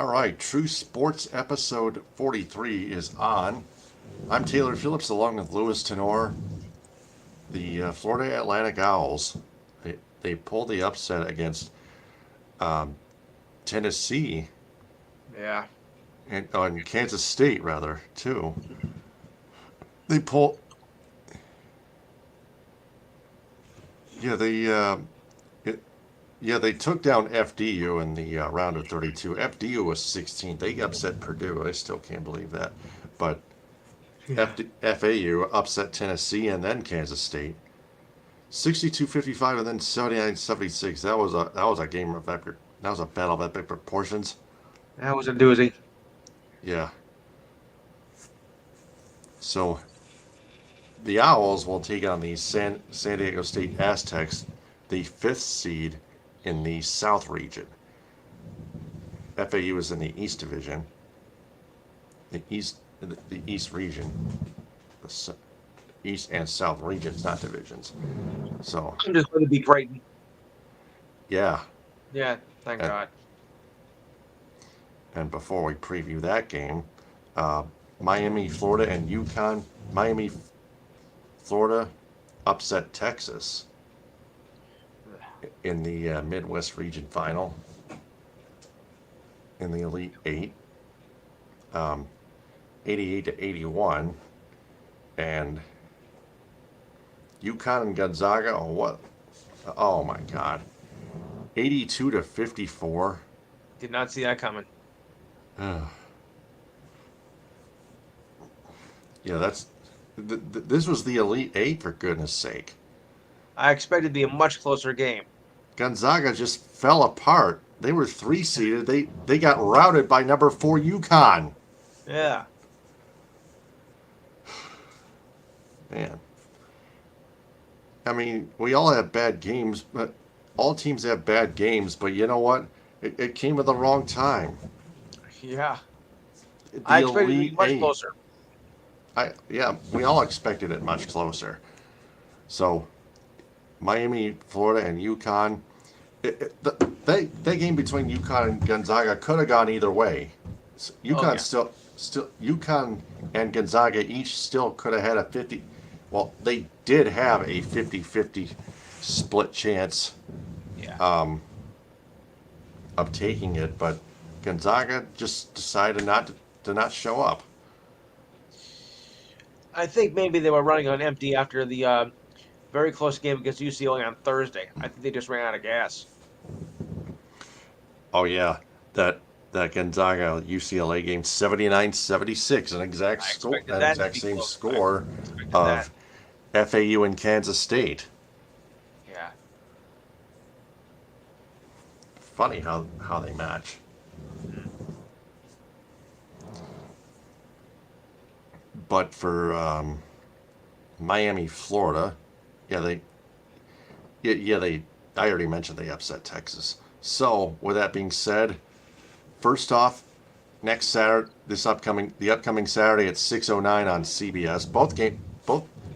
All right, True Sports episode 43 is on. I'm Taylor Phillips along with Louis Tenor. The Florida Atlantic Owls, they pulled the upset against um, Tennessee Yeah. and Kansas State, rather, too. They pulled, yeah, it, yeah, they took down FDU in the round of 32. FDU was 16th. They upset Purdue. I still can't believe that. But Yeah. FAU upset Tennessee and then Kansas State. 62-55 and then 79-76. That was a game of epic. That was a battle of epic proportions. That was a doozy. Yeah. So the Owls will take on the San Diego State Aztecs, the fifth seed in the South region. FAU is in the East Division, the East region, the East and South regions, not divisions. So I'm just going to beat Brighton. yeah, Yeah, thank and, God. and before we preview that game, uh, Miami, Florida, and UConn. Miami, Florida upset Texas in the Midwest region final in the Elite Eight, um, 88-81, and UConn and Gonzaga. Oh, what? Oh my God, 82-54. Did not see that coming. Yeah, that's. This was the Elite Eight, for goodness sake. I expected to be a much closer game. Gonzaga just fell apart. They were three seeded. They got routed by number 4 UConn. Yeah. Man, I mean, we all have bad games, but all teams have bad games. But you know what? It came at the wrong time. Yeah. I The expected it to be Elite much Eight. closer. Yeah, we all expected it much closer. So, Miami, Florida, and UConn. That game between UConn and Gonzaga could have gone either way. Oh, UConn yeah. still UConn and Gonzaga each still could have had a 50. Well, they did have a 50-50 split chance Yeah. of taking it, but Gonzaga just decided to not show up. I think maybe they were running on empty after the very close game against UCLA on Thursday. I think they just ran out of gas. Oh yeah, that that Gonzaga UCLA game 79-76, I expected an that to exact be same close. I score expected that. of FAU and Kansas State. Yeah. Funny how they match. But for Miami, Florida, yeah they. I already mentioned they upset Texas. So with that being said, first off, next Saturday, the upcoming Saturday at 6:09 on CBS. Both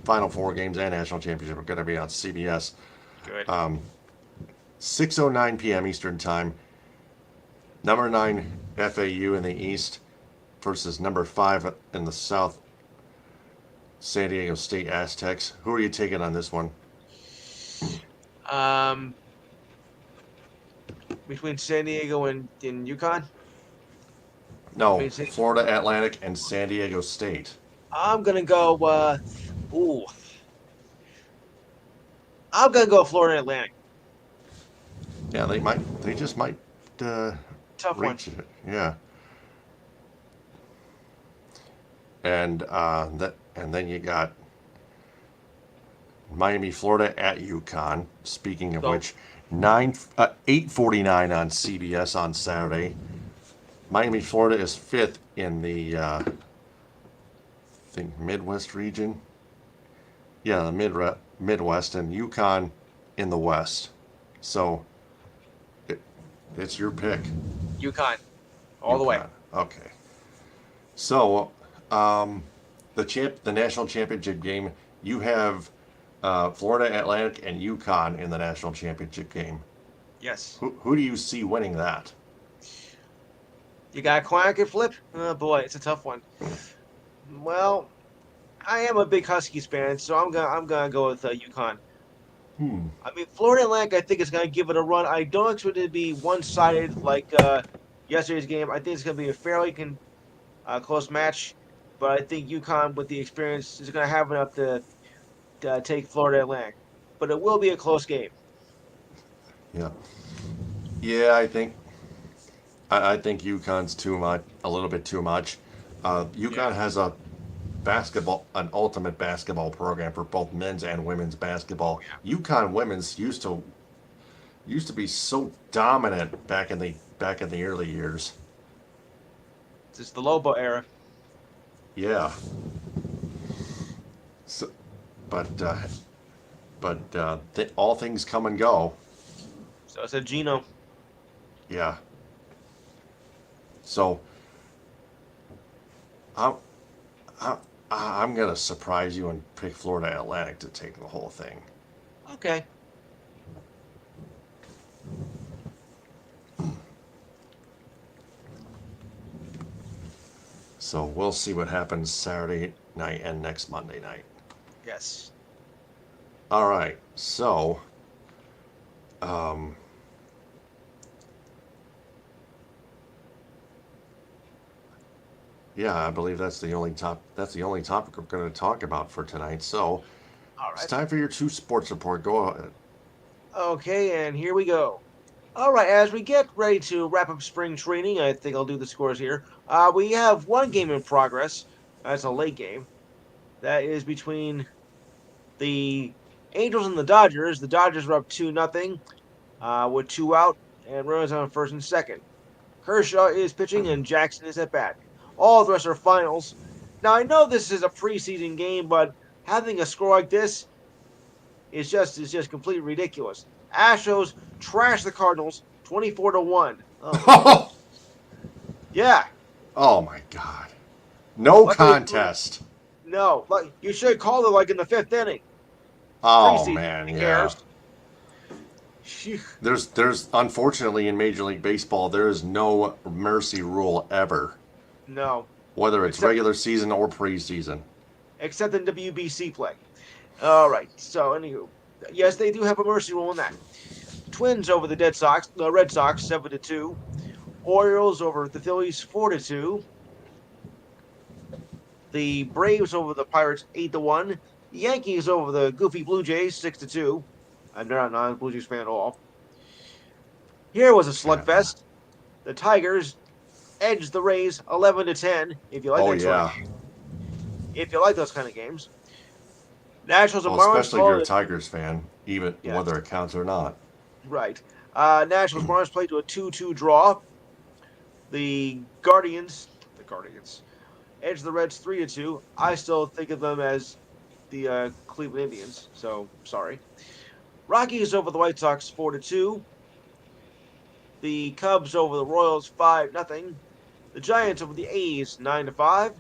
Final Four games and national championship are going to be on CBS. Good. 6:09 p.m. Eastern Time. Number 9 FAU in the East versus number 5 in the South, San Diego State Aztecs. Who are you taking on this one? Um, between San Diego and UConn, I No, mean, Florida Atlantic and San Diego State. I'm gonna go. Ooh, I'm gonna go Florida Atlantic. Yeah, they just might Tough one. reach it. Yeah, and then you got Miami, Florida at UConn. Speaking of So which, 8:49 on CBS on Saturday. Miami, Florida is fifth in the I think Midwest region. Yeah, the Midwest, and UConn in the West. So it, it's your pick, UConn, all the way. UConn. Okay. So the national championship game, you have Florida Atlantic and UConn in the national championship game. Yes. Who do you see winning that? You got a coin I could flip? Oh boy, it's a tough one. Well, I am a big Huskies fan, so I'm gonna go with UConn. Hmm. I mean, Florida Atlantic, I think is gonna give it a run. I don't expect it to be one-sided like yesterday's game. I think it's gonna be a fairly close match, but I think UConn, with the experience, is gonna have enough to take Florida Atlantic. But it will be a close game. Yeah. Yeah, I think UConn's too much, a little bit too much. Yeah. UConn has an ultimate basketball program for both men's and women's basketball. UConn women's used to be so dominant back in the early years. It's the Lobo era. Yeah. So, but all things come and go. So I said Gino. Yeah. So I'm I'm, I'm gonna surprise you and pick Florida Atlantic to take the whole thing. Okay. So we'll see what happens Saturday night and next Monday night. Yes. All right. So, um, yeah, I believe that's the only topic we're going to talk about for tonight. So All it's right. time for your two sports report. Go ahead. Okay, and here we go. All right, as we get ready to wrap up spring training, I think I'll do the scores here. We have one game in progress. That's a late game. That is between the Angels and the Dodgers. The Dodgers are up 2-0 with two out and runners on first and second. Kershaw is pitching and Jackson is at bat. All the rest are finals. Now, I know this is a preseason game, but having a score like this is just completely ridiculous. Astros trash the Cardinals 24-1. Oh my god. Yeah. Oh my God. No Luckily, contest. no. Like you should call it like in the fifth inning. It's Oh preseason. man, Who yeah. cares? Phew. There's unfortunately in Major League Baseball there is no mercy rule ever, No. whether it's Except regular season or preseason. except in WBC play. All right. So anywho, yes, they do have a mercy rule in that. Twins over the Red Sox 7-2. Orioles over the Phillies 4-2. The Braves over the Pirates 8-1. The Yankees over the Goofy Blue Jays 6-2. I'm not a Blue Jays fan at all. Here was a Yeah. slugfest. The Tigers edged the Rays 11-10. If you like Oh that sort of yeah. game, if you like those kind of games, Nationals and Well, Marlins especially if you're a followed. Tigers fan, even Yes, whether it counts or not. right. Nationals Marlins played to a 2-2 draw. The Guardians edged the Reds 3-2. I still think of them as the Cleveland Indians. So sorry. Rockies over the White Sox 4-2. The Cubs over the Royals 5-0. The Giants over the A's 9-5.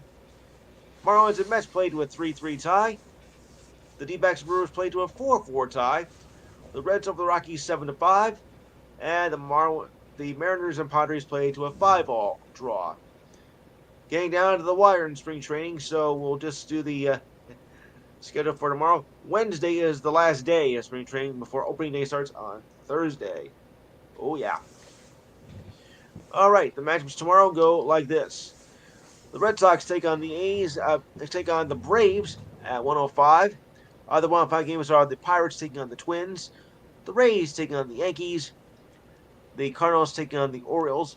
Marlins and Mets played to a 3-3 tie. The D-backs and Brewers played to a 4-4 tie. The Reds over the Rockies 7-5. And the Mariners and Padres played to a 5-all draw. Getting down to the wire in spring training, so we'll just do the schedule for tomorrow. Wednesday is the last day of spring training before opening day starts on Thursday. Oh yeah. All right, the matchups tomorrow go like this: the Red Sox take on the A's. They take on the Braves at 105. The 105 games are the Pirates taking on the Twins, the Rays taking on the Yankees, the Cardinals taking on the Orioles.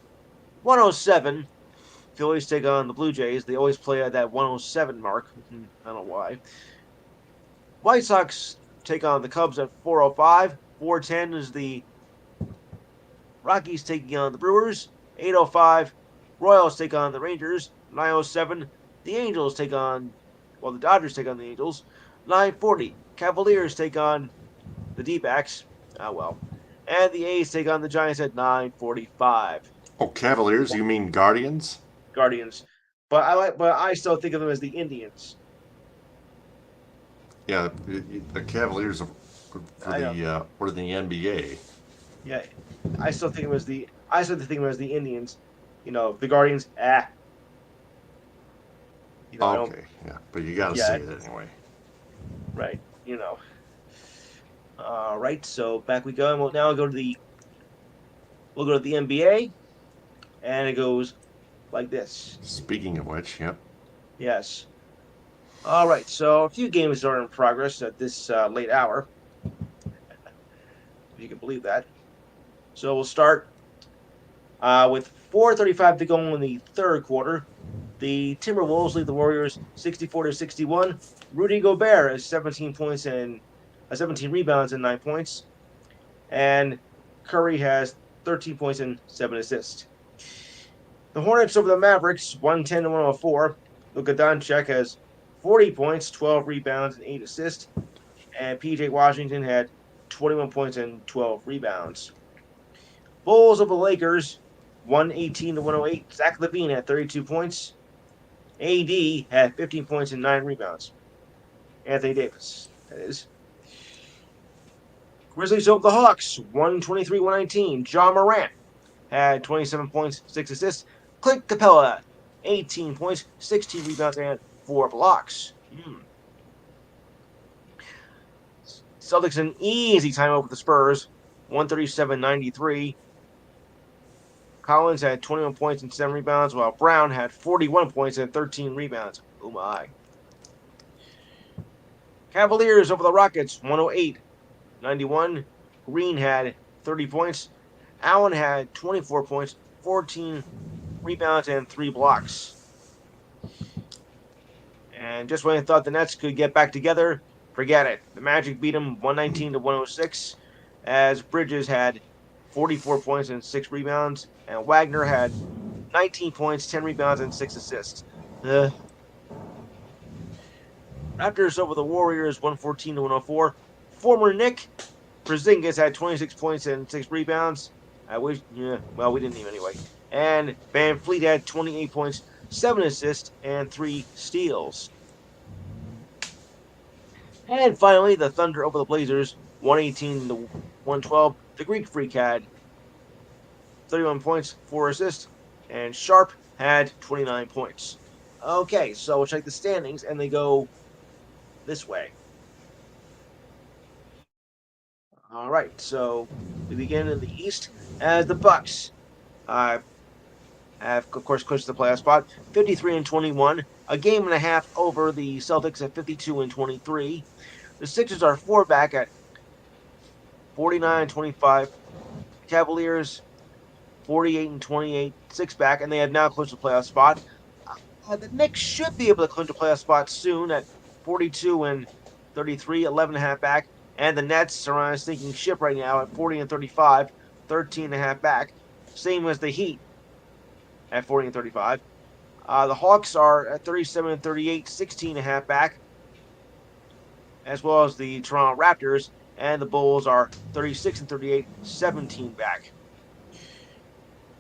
107, Phillies take on the Blue Jays. They always play at that 107 mark. I don't know why. White Sox take on the Cubs at 405. 410 is the Rockies taking on the Brewers. 805, Royals take on the Rangers. 907, the Angels take on, well, the Dodgers take on the Angels. 940, Cavaliers take on the D-backs. Ah, well. And the A's take on the Giants at 9:45. Oh, Cavaliers? You mean Guardians? Guardians. But I still think of them as the Indians. Yeah, the Cavaliers are for I know. the NBA. Yeah. I still think of them as the Indians. the Guardians, I don't. Okay, yeah, but you got to Yeah, say it anyway. right. Right. So back we go. And we'll now we'll go to the NBA, and it goes like this. Speaking of which, yep. Yes. All right. So a few games are in progress at this late hour, if you can believe that. So we'll start with 4:35 to go in the third quarter. The Timberwolves lead the Warriors 64 to 61. Rudy Gobert has 17 points and 17 rebounds and 9 points, and Curry has 13 points and 7 assists. The Hornets over the Mavericks 110 to 104. Luka Doncic has 40 points, 12 rebounds, and 8 assists, and PJ Washington had 21 points and 12 rebounds. Bulls over the Lakers 118 to 108. Zach LaVine had 32 points. AD had 15 points and 9 rebounds. Anthony Davis, that is. Grizzlies over the Hawks 123-119. John Morant had 27 points, 6 assists. Clint Capella, 18 points, 16 rebounds, and 4 blocks. Celtics an easy time over the Spurs, 137-93. Collins had 21 points and 7 rebounds, while Brown had 41 points and 13 rebounds. Oh my. Cavaliers over the Rockets, 108-91. Green had 30 points. Allen had 24 points, 14 rebounds, and 3 blocks. And just when I thought the Nets could get back together, forget it. The Magic beat them 119 to 106, as Bridges had 44 points and 6 rebounds, and Wagner had 19 points, 10 rebounds, and 6 assists. Raptors over the Warriors 114 to 104. Former Nick Porzingis had 26 points and 6 rebounds. We didn't even anyway. And Van Fleet had 28 points, 7 assists, and 3 steals. And finally, the Thunder over the Blazers 118 to 112. The Greek Freak had 31 points, 4 assists, and Sharp had 29 points. Okay, so we'll check the standings, and they go this way. All right, so we begin in the East as the Bucks have, of course, clinched the playoff spot, 53-21, a game and a half over the Celtics at 52-23. The Sixers are 4 back at 49-25. Cavaliers 48-28, 6 back, and they have now clinched the playoff spot. The Knicks should be able to clinch a playoff spot soon at 42-33, 11.5 back. And the Nets are on a sinking ship right now at 40-35, 13.5 back. Same as the Heat at 40-35. The Hawks are at 37-38, 16.5 back, as well as the Toronto Raptors. And the Bulls are 36-38, 17 back.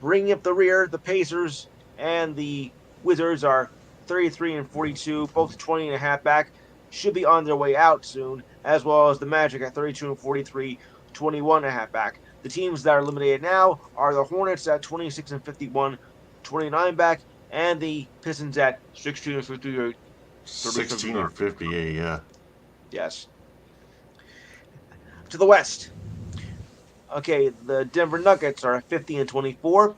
Bringing up the rear, the Pacers and the Wizards are 33-42, both 20.5 back. Should be on their way out soon, as well as the Magic at 32-43, 21.5 back. The teams that are eliminated now are the Hornets at 26-51, 29 back, and the Pistons at 16-58, 16-58, yeah. Yes. To the West. Okay, the Denver Nuggets are at 50-24,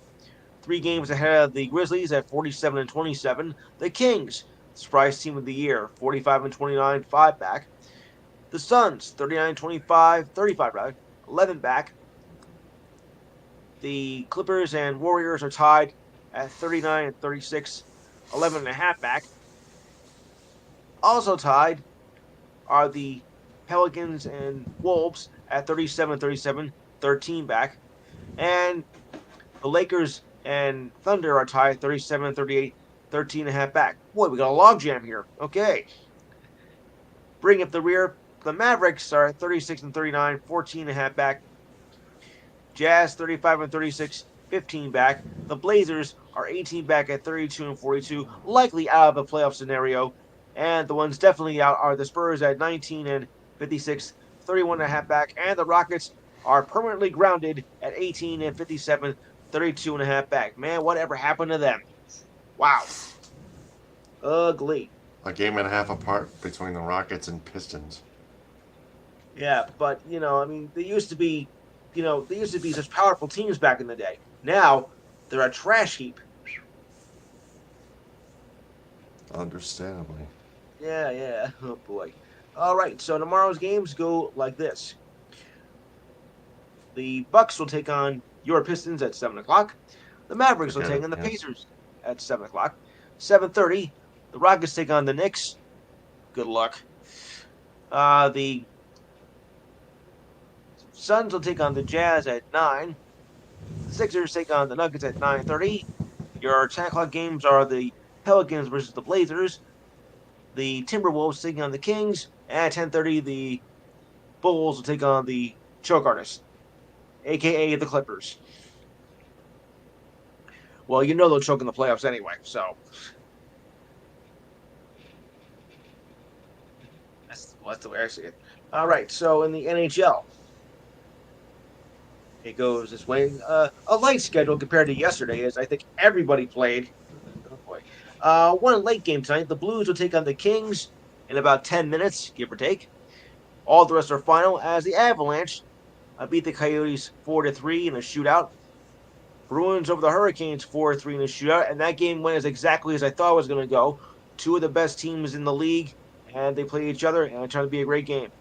3 games ahead of the Grizzlies at 47-27. The Kings, surprise team of the year, 45-29, 5 back. The Suns, 39-25, 35 back, 11 back. The Clippers and Warriors are tied at 39-36, 11.5 back. Also tied are the Pelicans and Wolves at 37-37, 13 back. And the Lakers and Thunder are tied 37-38, 13.5 back. Boy, we got a logjam here. Okay. Bring up the rear. The Mavericks are at 36-39, 14.5 back. Jazz 35-36, 15 back. The Blazers are 18 back at 32-42, likely out of a playoff scenario. And the ones definitely out are the Spurs at 19-56, 31.5 back. And the Rockets are permanently grounded at 18-57, 32.5 back. Man, whatever happened to them? Wow. Ugly. A game and a half apart between the Rockets and Pistons. Yeah, but I mean, they used to be such powerful teams back in the day. Now they're a trash heap. Understandably. Yeah, yeah. Oh boy. All right. So tomorrow's games go like this: the Bucks will take on your Pistons at 7 o'clock. The Mavericks will Forget take it. on the Yeah. Pacers at 7 o'clock. 7:30, the Rockets take on the Knicks. Good luck. The Suns will take on the Jazz at 9. The Sixers take on the Nuggets at 9:30. Your 10 o'clock games are the Pelicans versus the Blazers. The Timberwolves taking on the Kings. At 10:30, the Bulls will take on the Choke Artists, aka the Clippers. Well, they'll choke in the playoffs anyway, so that's the way I see it. All right, so in the NHL, it goes this way. A light schedule compared to yesterday, as I think everybody played. Oh boy. One late game tonight. The Blues will take on the Kings in about 10 minutes, give or take. All the rest are final as the Avalanche beat the Coyotes 4-3 in a shootout. Bruins over the Hurricanes 4-3 in a shootout, and that game went as exactly as I thought it was going to go. Two of the best teams in the league, and they play each other, and it turned to be a great game.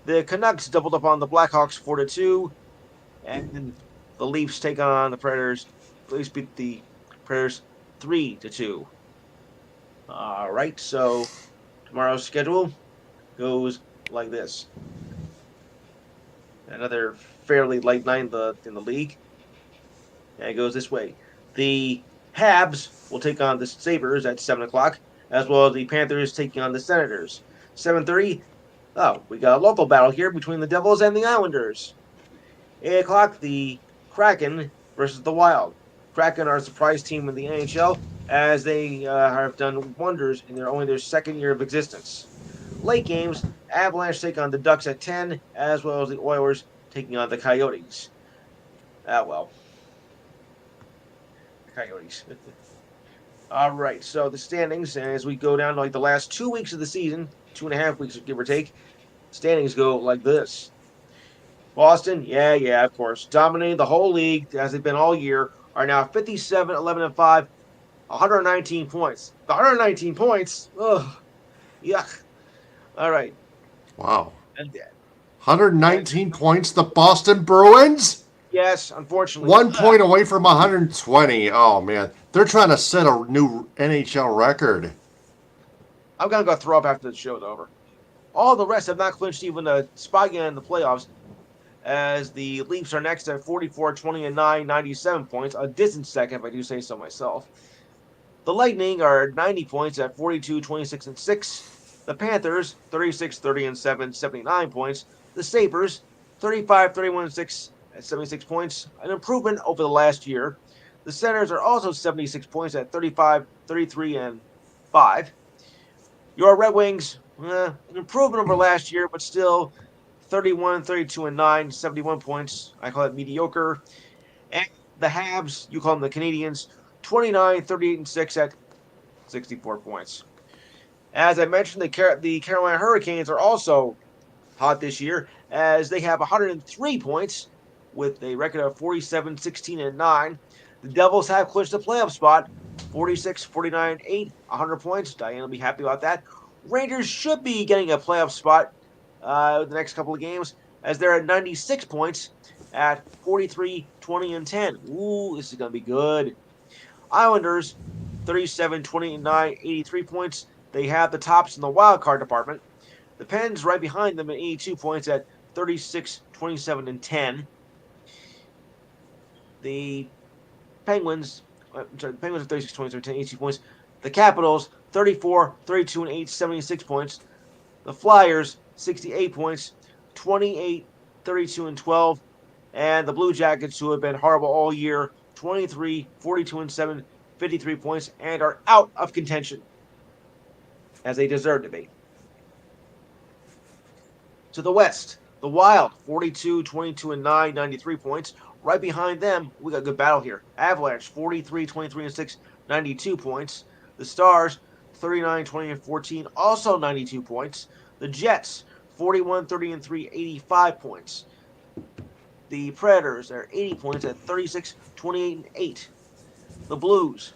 The Canucks doubled up on the Blackhawks 4-2, and the Leafs take on the Predators. The Leafs beat the Predators 3-2. All right, so tomorrow's schedule goes like this. Another fairly light night in the league. And it goes this way. The Habs will take on the Sabres at 7 o'clock, as well as the Panthers taking on the Senators. 7:30. Oh, we got a local battle here between the Devils and the Islanders. 8 o'clock, the Kraken versus the Wild. Kraken are a surprise team in the NHL as they have done wonders in their second year of existence. Late games, Avalanche take on the Ducks at 10, as well as the Oilers taking on the Coyotes. Ah, well, Coyotes. All right, so the standings, as we go down to like the last 2 weeks of the season, 2.5 weeks, give or take, standings go like this. Boston, yeah, of course, dominating the whole league as they've been all year, are now 57, 11, and 5, 119 points. 119 points? Ugh, yuck. All right. Wow. And, and 119 points, the Boston Bruins? yes, unfortunately, 1 point away from 120. Oh, man. They're trying to set a new NHL record. I'm going to go throw up after the show's over. All the rest have not clinched even a spot yet in the playoffs, as the Leafs are next at 44, 20, and 9, 97 points, a distant second, if I do say so myself. The Lightning are 90 points at 42, 26, and 6. The Panthers, 36, 30, and 7, 79 points. The Sabres, 35, 31, and 6 at 76 points, an improvement over the last year. The Senators are also 76 points at 35, 33, and 5. Your Red Wings, an improvement over last year, but still 31, 32, and 9, 71 points. I call it mediocre. And the Habs, you call them the Canadians, 29, 38, and 6 at 64 points. As I mentioned, the Carolina Hurricanes are also hot this year, as they have 103 points with a record of 47, 16, and 9. The Devils have clinched the playoff spot, 46, 49, 8, 100 points. Diane will be happy about that. Rangers should be getting a playoff spot the next couple of games, as they're at 96 points at 43, 20, and 10. Ooh, this is going to be good. Islanders, 37, 29, 83 points. They have the tops in the wild card department. The Pens right behind them at 82 points at 36, 27, and 10. The Penguins, the Penguins are 36, 27, 10, 82 points. The Capitals, 34, 32, and 8, 76 points. The Flyers, 68 points, 28, 32, and 12. And the Blue Jackets, who have been horrible all year, 23, 42, and 7, 53 points, and are out of contention, as they deserve to be. To the West, the Wild, 42, 22, and 9, 93 points. Right behind them, we got a good battle here. Avalanche, 43, 23, and 6, 92 points. The Stars, 39, 20, and 14, also 92 points. The Jets, 41, 30, and 3, 85 points. The Predators are 80 points at 36, 28, and 8. The Blues,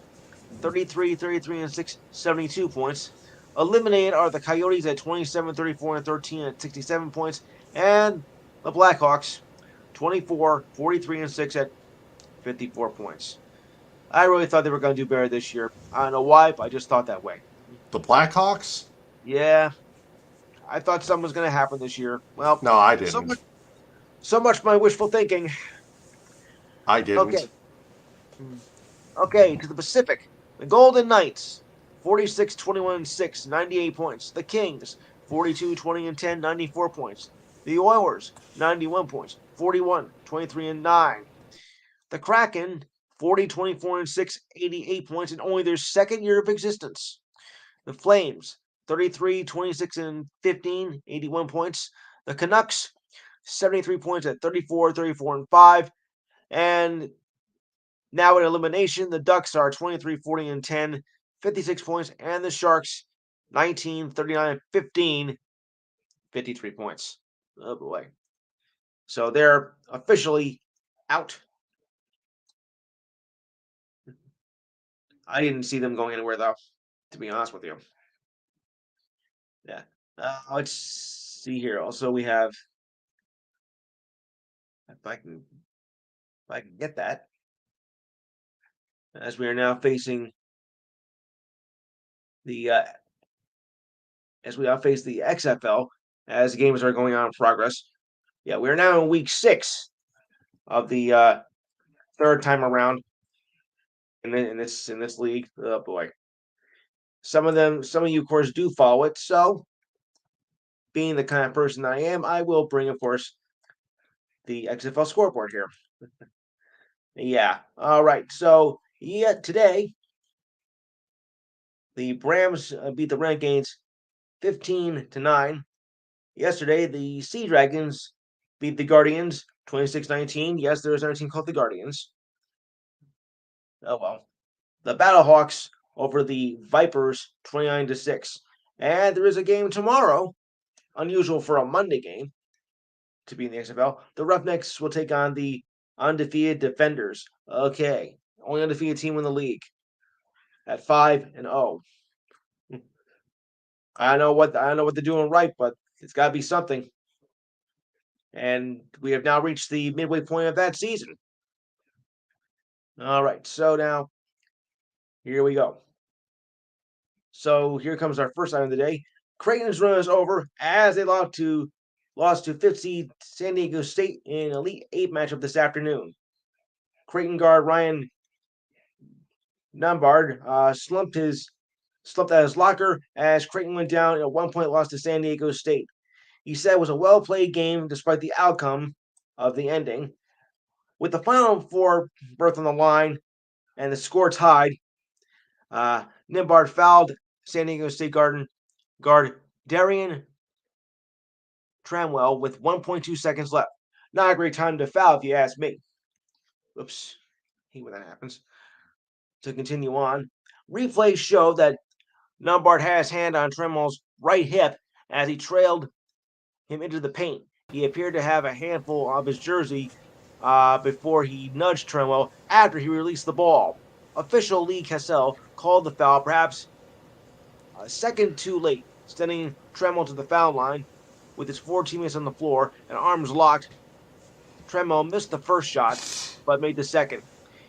33, 33, and 6, 72 points. Eliminated are the Coyotes at 27, 34, and 13 at 67 points. And the Blackhawks, 24, 43, and 6 at 54 points. I really thought they were going to do better this year. I don't know why, but I just thought that way. The Blackhawks? Yeah, I thought something was going to happen this year. Well, No, I so didn't. much, so much my wishful thinking. I Okay, didn't. okay, to the Pacific. The Golden Knights, 46, 21, and 6, 98 points. The Kings, 42, 20, and 10, 94 points. The Oilers, 91 points, 41, 23, and 9. The Kraken, 40, 24, and 6, 88 points in only their second year of existence. The Flames, 33, 26, and 15, 81 points. The Canucks, 73 points at 34, 34, and 5. And now in elimination, the Ducks are 23, 40, and 10, 56 points. And the Sharks, 19, 39, and 15, 53 points. Oh boy. So they're officially out. I didn't see them going anywhere, though, to be honest with you. Yeah. Let's see here. Also, we have, if I can get that, as we are now facing the as we now face the XFL as the games are going on in progress. Yeah, we are now in week 6 of the third time around in this league. Oh boy, some of you, of course, do follow it. So, being the kind of person I am, I will bring, of course, the XFL scoreboard here. Yeah. All right. So, yeah, today the Rams beat the Renegades 15-9. Yesterday, the Sea Dragons beat the Guardians 26-19. Yes, there is another team called the Guardians. Oh well. The Battlehawks over the Vipers 29-6. And there is a game tomorrow, unusual for a Monday game to be in the XFL. The Roughnecks will take on the undefeated Defenders. Okay. Only undefeated team in the league at 5-0. I don't know what they're doing right, but it's got to be something. And we have now reached the midway point of that season. All right, so now here we go. So here comes our first item of the day. Creighton's run is over as they lost to 5th seed San Diego State in Elite 8 matchup this afternoon. Creighton guard Ryan Numbard slumped at his locker as Creighton went down in a 1-point loss to San Diego State. He said it was a well-played game despite the outcome of the ending. With the Final Four berth on the line and the score tied, Nimbard fouled San Diego State guard Darian Tramwell with 1.2 seconds left. Not a great time to foul, if you ask me. Oops. Hate when that happens. To continue on, replays show that Numbard had his hand on Tramwell's right hip as he trailed him into the paint. He appeared to have a handful of his jersey before he nudged Tramwell after he released the ball. Official Lee Cassell called the foul perhaps a second too late, sending Tremel to the foul line with his 4 teammates on the floor and arms locked. Tremel missed the first shot, but made the second.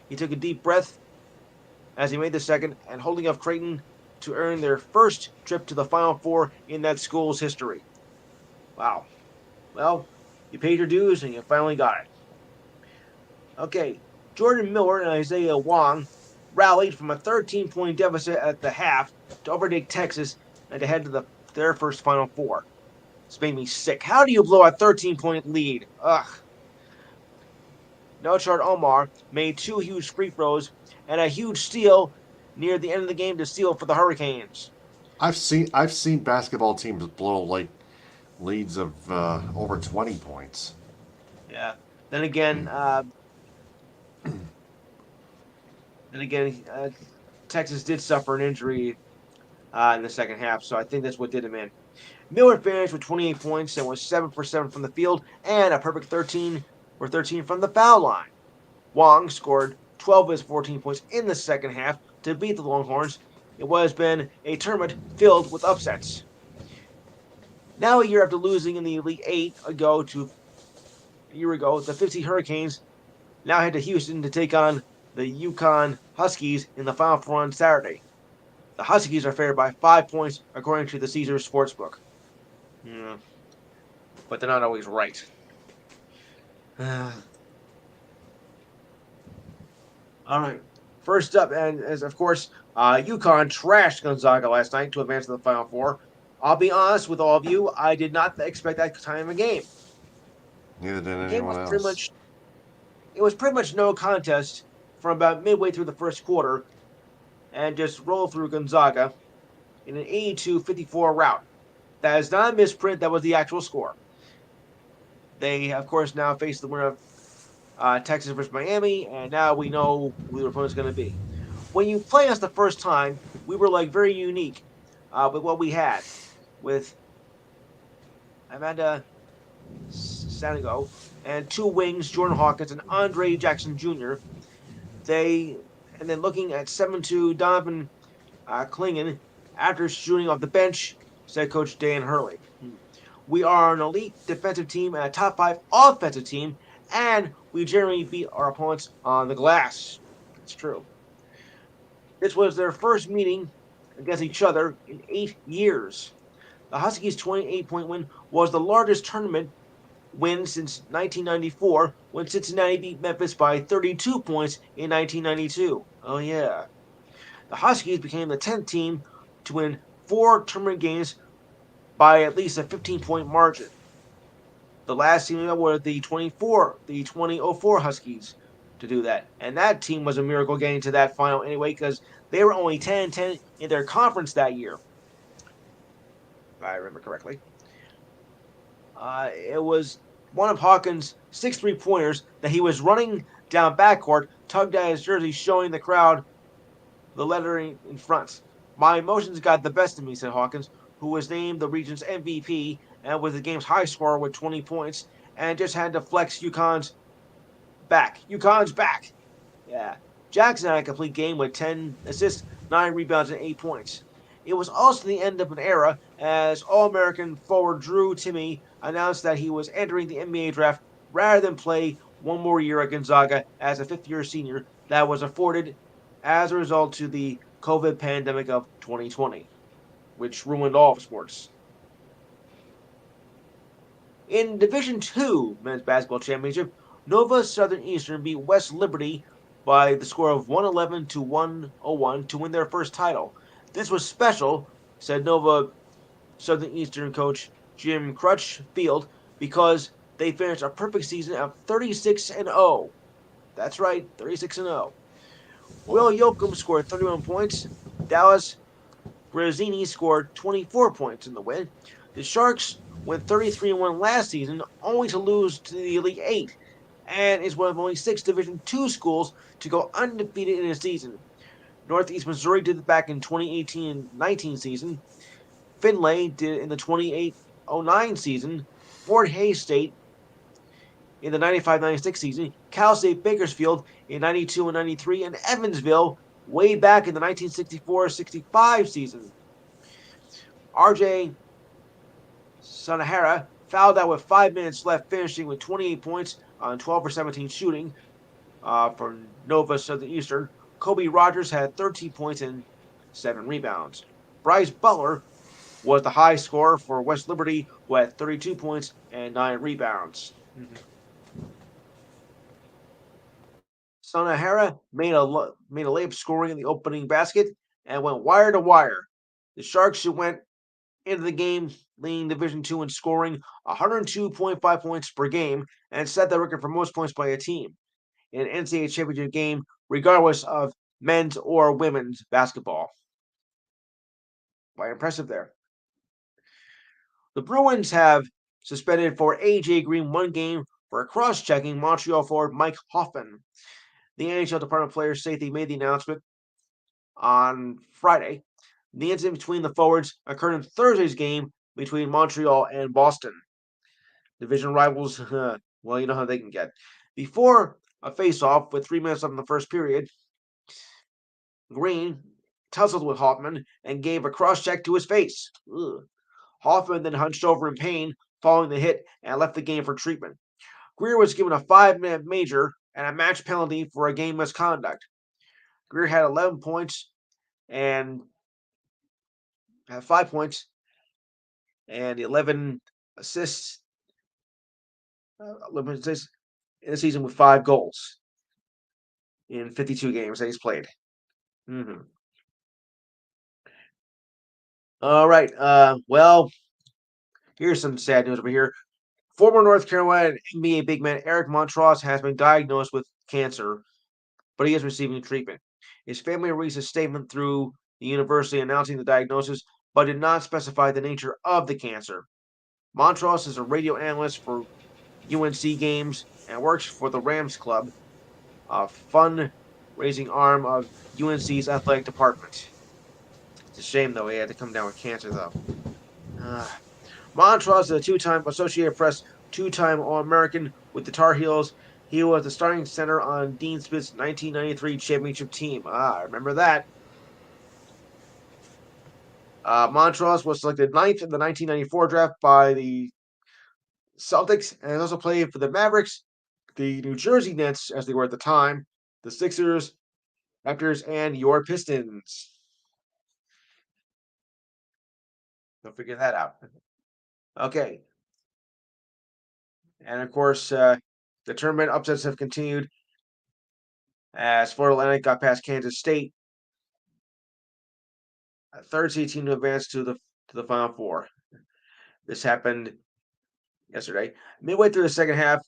He took a deep breath as he made the second and holding up Creighton to earn their first trip to the Final Four in that school's history. Wow. Well, you paid your dues and you finally got it. Okay, Jordan Miller and Isaiah Wong rallied from a 13-point deficit at the half to overtake Texas and to head to their first Final Four. This made me sick. How do you blow a 13-point lead? Ugh. Nelchard Omar made 2 huge free throws and a huge steal near the end of the game to steal for the Hurricanes. I've seen basketball teams blow like leads of over 20 points. Yeah. Then again, And again, Texas did suffer an injury in the second half, so I think that's what did him in. Miller finished with 28 points and was 7 for 7 from the field and a perfect 13 for 13 from the foul line. Wong scored 12 of his 14 points in the second half to beat the Longhorns. It has been a tournament filled with upsets. Now, a year after losing in the Elite Eight a year ago, the 50 Hurricanes now head to Houston to take on the Yukon Huskies in the Final Four on Saturday. The Huskies are favored by 5 points according to the Caesars Sportsbook. Yeah, but they're not always right. All right. First up, and as of course, UConn trashed Gonzaga last night to advance to the Final Four. I'll be honest with all of you, I did not expect that time of a game. Neither did The game anyone was pretty else. much no contest from about midway through the first quarter, and just rolled through Gonzaga in an 82-54 rout. That is not a misprint. That was the actual score. They, of course, now face the winner of Texas versus Miami, and now we know who their opponent's going to be. When you play us the first time, we were like very unique with what we had with Amanda Sanigo and two wings, Jordan Hawkins and Andre Jackson Jr. They and then looking at 7-2 Donovan Klingen after shooting off the bench, said Coach Dan Hurley. We are an elite defensive team and a top 5 offensive team, and we generally beat our opponents on the glass. It's true. This was their first meeting against each other in 8 years. The Huskies' 28-point win was the largest tournament win since 1994 when Cincinnati beat Memphis by 32 points in 1992. Oh, yeah. The Huskies became the 10th team to win 4 tournament games by at least a 15-point margin. The last team were the 2004 Huskies to do that. And that team was a miracle getting to that final anyway because they were only 10-10 in their conference that year, if I remember correctly. It was one of Hawkins' 6 3-pointers that he was running down backcourt, tugged at his jersey, showing the crowd the lettering in front. My emotions got the best of me, said Hawkins, who was named the region's MVP and was the game's high scorer with 20 points, and just had to flex UConn's back. UConn's back. Yeah. Jackson had a complete game with 10 assists, 9 rebounds, and 8 points. It was also the end of an era as All American forward Drew Timme announced that he was entering the NBA draft rather than play one more year at Gonzaga as a 5th-year senior that was afforded as a result to the COVID pandemic of 2020, which ruined all of sports. In Division II men's basketball championship, Nova Southern Eastern beat West Liberty by the score of 111 to 101 to win their first title. This was special, said Nova Southern Eastern coach Jim Crutchfield, because they finished a perfect season of 36-0. That's right, 36-0. Whoa. Will Yoakum scored 31 points. Dallas Grazzini scored 24 points in the win. The Sharks went 33-1 last season, only to lose to the Elite Eight, and is one of only 6 Division II schools to go undefeated in a season. Northeast Missouri did it back in 2018-19 season. Finlay did it in the 28-09 season. Fort Hays State in the 95-96 season. Cal State Bakersfield in 92 and 93, and Evansville way back in the 1964-65 season. RJ Sanahara fouled out with 5 minutes left, finishing with 28 points on 12 for 17 shooting for Nova Southern Eastern. Kobe Rogers had 13 points and 7 rebounds. Bryce Butler was the high scorer for West Liberty, who had 32 points and 9 rebounds. Sanahara made a layup scoring in the opening basket and went wire to wire. The Sharks, who went into the game leading Division II in scoring 102.5 points per game and set the record for most points by a team in an NCAA championship game, regardless of men's or women's basketball. Quite impressive there. The Bruins have suspended for AJ Green 1 game for cross-checking Montreal forward Mike Hoffman. The NHL Department of Player Safety made the announcement on Friday. The incident between the forwards occurred in Thursday's game between Montreal and Boston. Division rivals, well, you know how they can get. Before a face-off with 3 minutes left in the first period, Green tussled with Hoffman and gave a cross-check to his face. Ugh. Hoffman then hunched over in pain following the hit and left the game for treatment. Greer was given a 5-minute major and a match penalty for a game misconduct. Greer had 11 points and had 5 points and 11 assists, 11 assists in a season with 5 goals in 52 games that he's played. Mm-hmm. All right. Well, here's some sad news over here. Former North Carolina NBA big man Eric Montross has been diagnosed with cancer, but he is receiving treatment. His family released a statement through the university announcing the diagnosis, but did not specify the nature of the cancer. Montross is a radio analyst for UNC games and works for the Rams Club, a fund-raising arm of UNC's athletic department. It's a shame, though, he had to come down with cancer, though. Montross is a two-time Associated Press, two-time All-American with the Tar Heels. He was the starting center on Dean Smith's 1993 championship team. I remember that. Montross was selected ninth in the 1994 draft by the Celtics and has also played for the Mavericks, the New Jersey Nets, as they were at the time, the Sixers, Raptors, and your Pistons. Don't figure that out. Okay. And of course, the tournament upsets have continued as Florida Atlantic got past Kansas State, a third seed team to advance to the Final Four. This happened yesterday. Midway through the second half,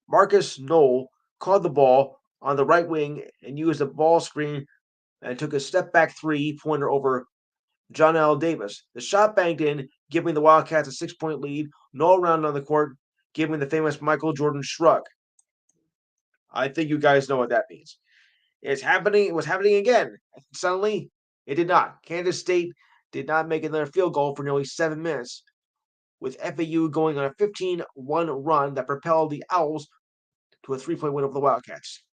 Marcus Knoll caught the ball on the right wing and used a ball screen and took a step back 3-pointer over John L. Davis. The shot banged in, giving the Wildcats a 6-point lead. Knoll rounded on the court, giving the famous Michael Jordan shrug. I think you guys know what that means. It's happening. It was happening again. Suddenly, it did not. Kansas State did not make another field goal for nearly 7 minutes, with FAU going on a 15-1 run that propelled the Owls to a 3-point win over the Wildcats.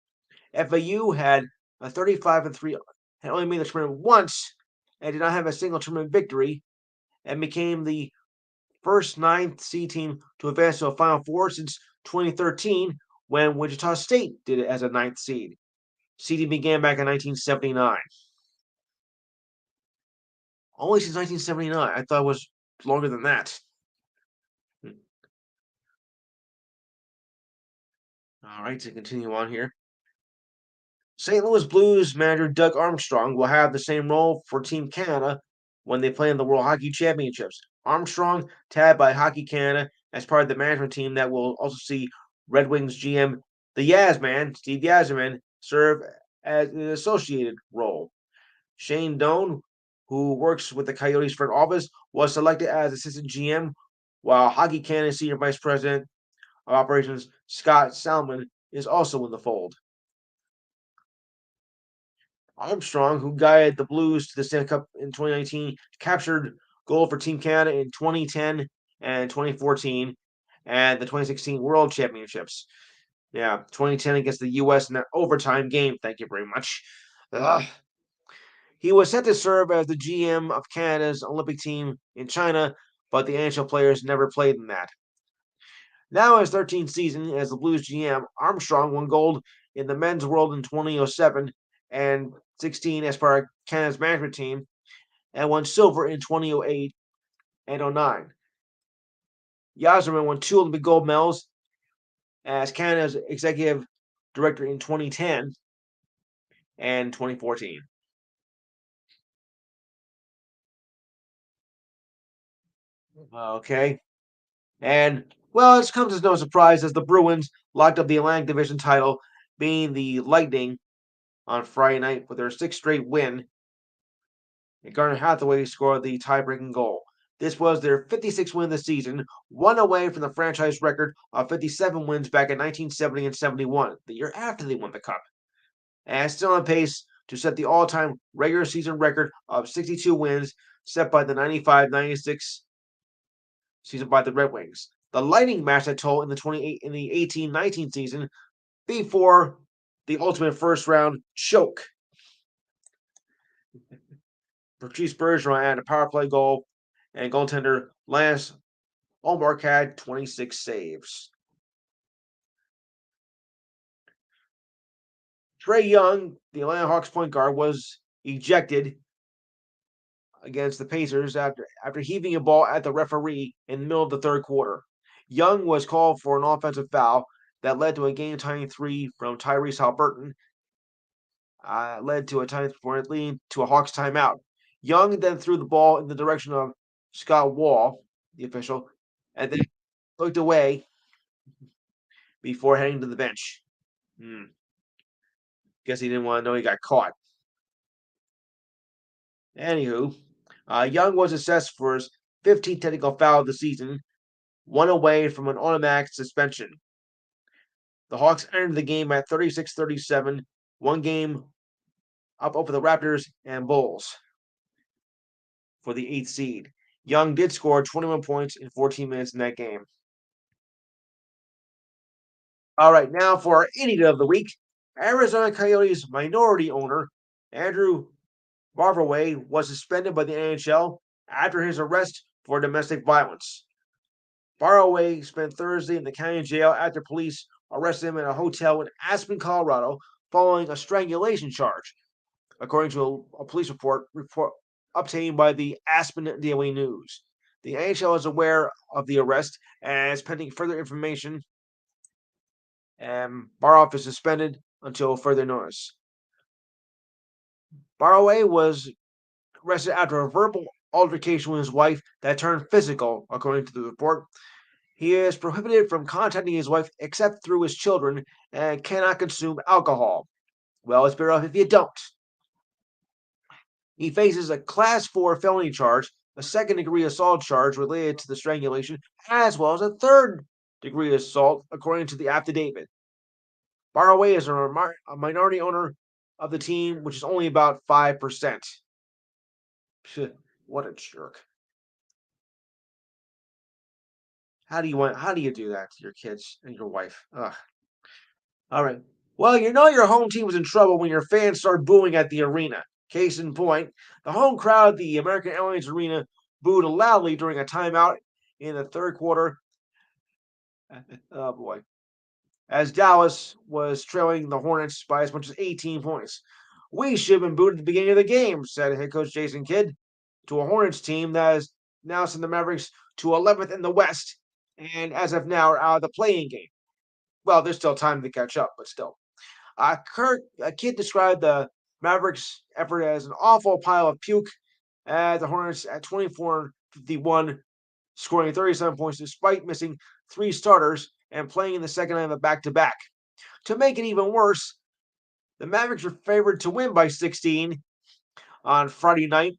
FAU had a 35-3, had only made the tournament once, and did not have a single tournament victory, and became the first ninth seed team to advance to a Final Four since 2013, when Wichita State did it as a ninth seed. Seeding began back in 1979. Only since 1979. I thought it was longer than that. All right, to continue on here. St. Louis Blues manager Doug Armstrong will have the same role for Team Canada when they play in the World Hockey Championships. Armstrong, tabbed by Hockey Canada as part of the management team that will also see Red Wings GM, the Yasman, Steve Yzerman, serve as an associated role. Shane Doan, who works with the Coyotes front office, was selected as assistant GM, while Hockey Canada senior vice president of operations Scott Salmon is also in the fold. Armstrong, who guided the Blues to the Stanley Cup in 2019, captured gold for Team Canada in 2010 and 2014, and the 2016 World Championships. Yeah, 2010 against the U.S. in that overtime game. Thank you very much. Ugh. He was set to serve as the GM of Canada's Olympic team in China, but the NHL players never played in that. Now, his 13th season as the Blues GM, Armstrong won gold in the men's world in 2007 and 16 as part of Canada's management team, and won silver in 2008 and 09. Yzerman won 2 Olympic gold medals as Canada's executive director in 2010 and 2014. Okay. And, well, it comes as no surprise as the Bruins locked up the Atlantic Division title, being the Lightning on Friday night with their 6th straight win. And Garner Hathaway scored the tie-breaking goal. This was their 56th win this season, one away from the franchise record of 57 wins back in 1970 and 71, the year after they won the Cup. and still on pace to set the all-time regular season record of 62 wins set by the 95-96 season by the Red Wings. The Lightning matched that total in the 18-19 season before the ultimate first round choke. Patrice Bergeron had a power play goal, and goaltender Lance Ulmark had 26 saves. Trey Young, the Atlanta Hawks point guard, was ejected against the Pacers after heaving a ball at the referee in the middle of the third quarter. Young was called for an offensive foul that led to a game-tying three from Tyrese Halliburton, led to a tying point leading to a Hawks timeout. Young then threw the ball in the direction of Scott Wall, the official, and then looked away before heading to the bench. Guess he didn't want to know he got caught. Anywho, Young was assessed for his 15th technical foul of the season, one away from an automatic suspension. The Hawks entered the game at 36-37, one game up over the Raptors and Bulls for the 8th seed. Young did score 21 points in 14 minutes in that game. All right, now for our idiot of the week. Arizona Coyotes minority owner Andrew Barberway was suspended by the NHL after his arrest for domestic violence. Barberway spent Thursday in the county jail after police arrested him in a hotel in Aspen, Colorado, following a strangulation charge, according to a police report obtained by the Aspen Daily News. The NHL is aware of the arrest and is pending further information, and Barberway is suspended until further notice. Barberway was arrested after a verbal altercation with his wife that turned physical, according to the report. He is prohibited from contacting his wife except through his children and cannot consume alcohol. Well, it's better off if you don't. He faces a Class 4 felony charge, a second-degree assault charge related to the strangulation, as well as a third-degree assault, according to the affidavit. Barberway is a minority owner of the team, which is only about 5%. What a jerk. How do you do that to your kids and your wife? Ugh. All right. Well, you know your home team was in trouble when your fans started booing at the arena. Case in point, the home crowd at the American Airlines Arena booed loudly during a timeout in the third quarter. Oh boy. As Dallas was trailing the Hornets by as much as 18 points. We should have been booed at the beginning of the game, said head coach Jason Kidd to a Hornets team that has now sent the Mavericks to 11th in the West and as of now are out of the playing game. Well, there's still time to catch up, but still. Kidd described the Mavericks' effort as an awful pile of puke. The Hornets at 24-51, scoring 37 points despite missing 3 starters and playing in the second night of a back-to-back. To make it even worse, the Mavericks were favored to win by 16 on Friday night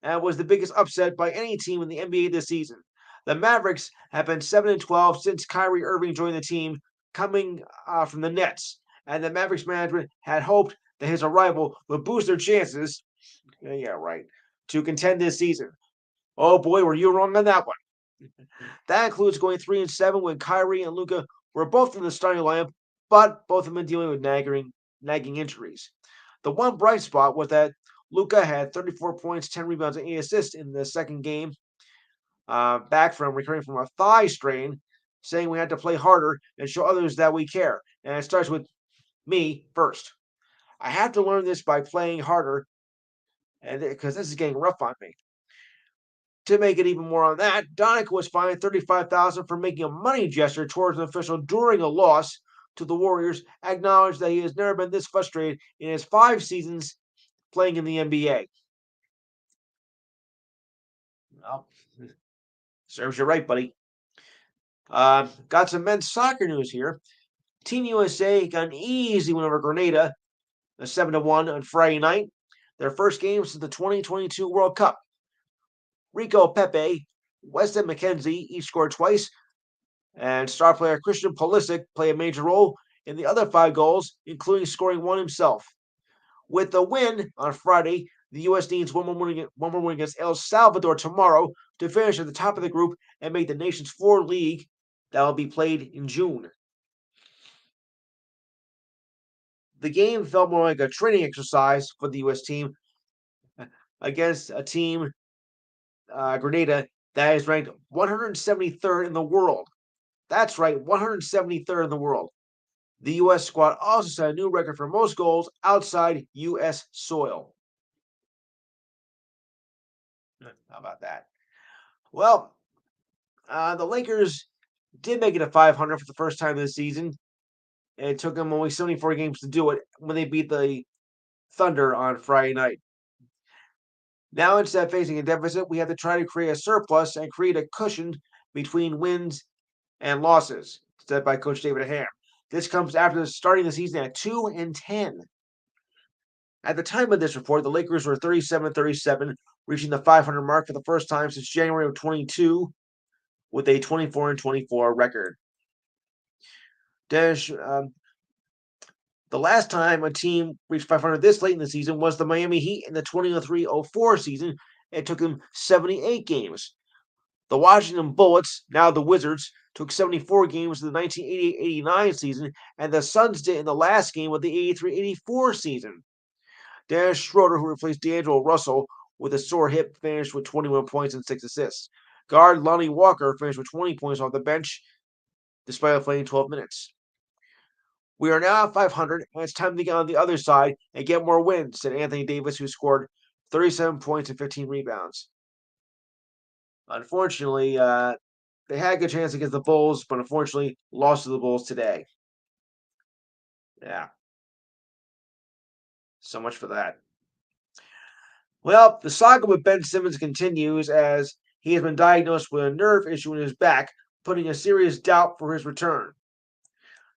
and was the biggest upset by any team in the NBA this season. The Mavericks have been 7-12 since Kyrie Irving joined the team, coming from the Nets, and the Mavericks management had hoped that his arrival would boost their chances, to contend this season. Oh boy, were you wrong on that one. That includes going 3-7 when Kyrie and Luka were both in the starting lineup, but both have been dealing with nagging injuries. The one bright spot was that Luka had 34 points, 10 rebounds, and 8 assists in the second game, back from recovering from a thigh strain, saying we had to play harder and show others that we care. And it starts with me first. I have to learn this by playing harder, and because this is getting rough on me. To make it even more on that, Donik was fined $35,000 for making a money gesture towards an official during a loss to the Warriors, acknowledged that he has never been this frustrated in his 5 seasons playing in the NBA. Well, serves you right, buddy. Got some men's soccer news here. Team USA got an easy win over Grenada, a 7-1 on Friday night. Their first game since the 2022 World Cup. Rico Pepe, Weston McKenzie each scored twice, and star player Christian Pulisic played a major role in the other 5 goals, including scoring one himself. With the win on Friday, the U.S. needs one more win against El Salvador tomorrow to finish at the top of the group and make the nation's floor league that will be played in June. The game felt more like a training exercise for the U.S. team against a team, Grenada, that is ranked 173rd in the world. That's right, 173rd in the world. The U.S. squad also set a new record for most goals outside U.S. soil. How about that? Well, the Lakers did make it to 500 for the first time this season. It took them only 74 games to do it when they beat the Thunder on Friday night. Now, instead of facing a deficit, we have to try to create a surplus and create a cushion between wins and losses, said by Coach David Ham. This comes after starting the season at 2-10. At the time of this report, the Lakers were 37-37, reaching the 500 mark for the first time since January of 22, with a 24-24 record. Dennis, the last time a team reached 500 this late in the season was the Miami Heat in the 2003-04 season. It took them 78 games. The Washington Bullets, now the Wizards, took 74 games in the 1988-89 season, and the Suns did in the last game of the 83-84 season. Dennis Schroeder, who replaced D'Angelo Russell with a sore hip, finished with 21 points and 6 assists. Guard Lonnie Walker finished with 20 points off the bench, despite playing 12 minutes. We are now at 500, and it's time to get on the other side and get more wins, said Anthony Davis, who scored 37 points and 15 rebounds. Unfortunately, they had a good chance against the Bulls, but unfortunately lost to the Bulls today. Yeah. So much for that. Well, the saga with Ben Simmons continues as he has been diagnosed with a nerve issue in his back, putting a serious doubt for his return.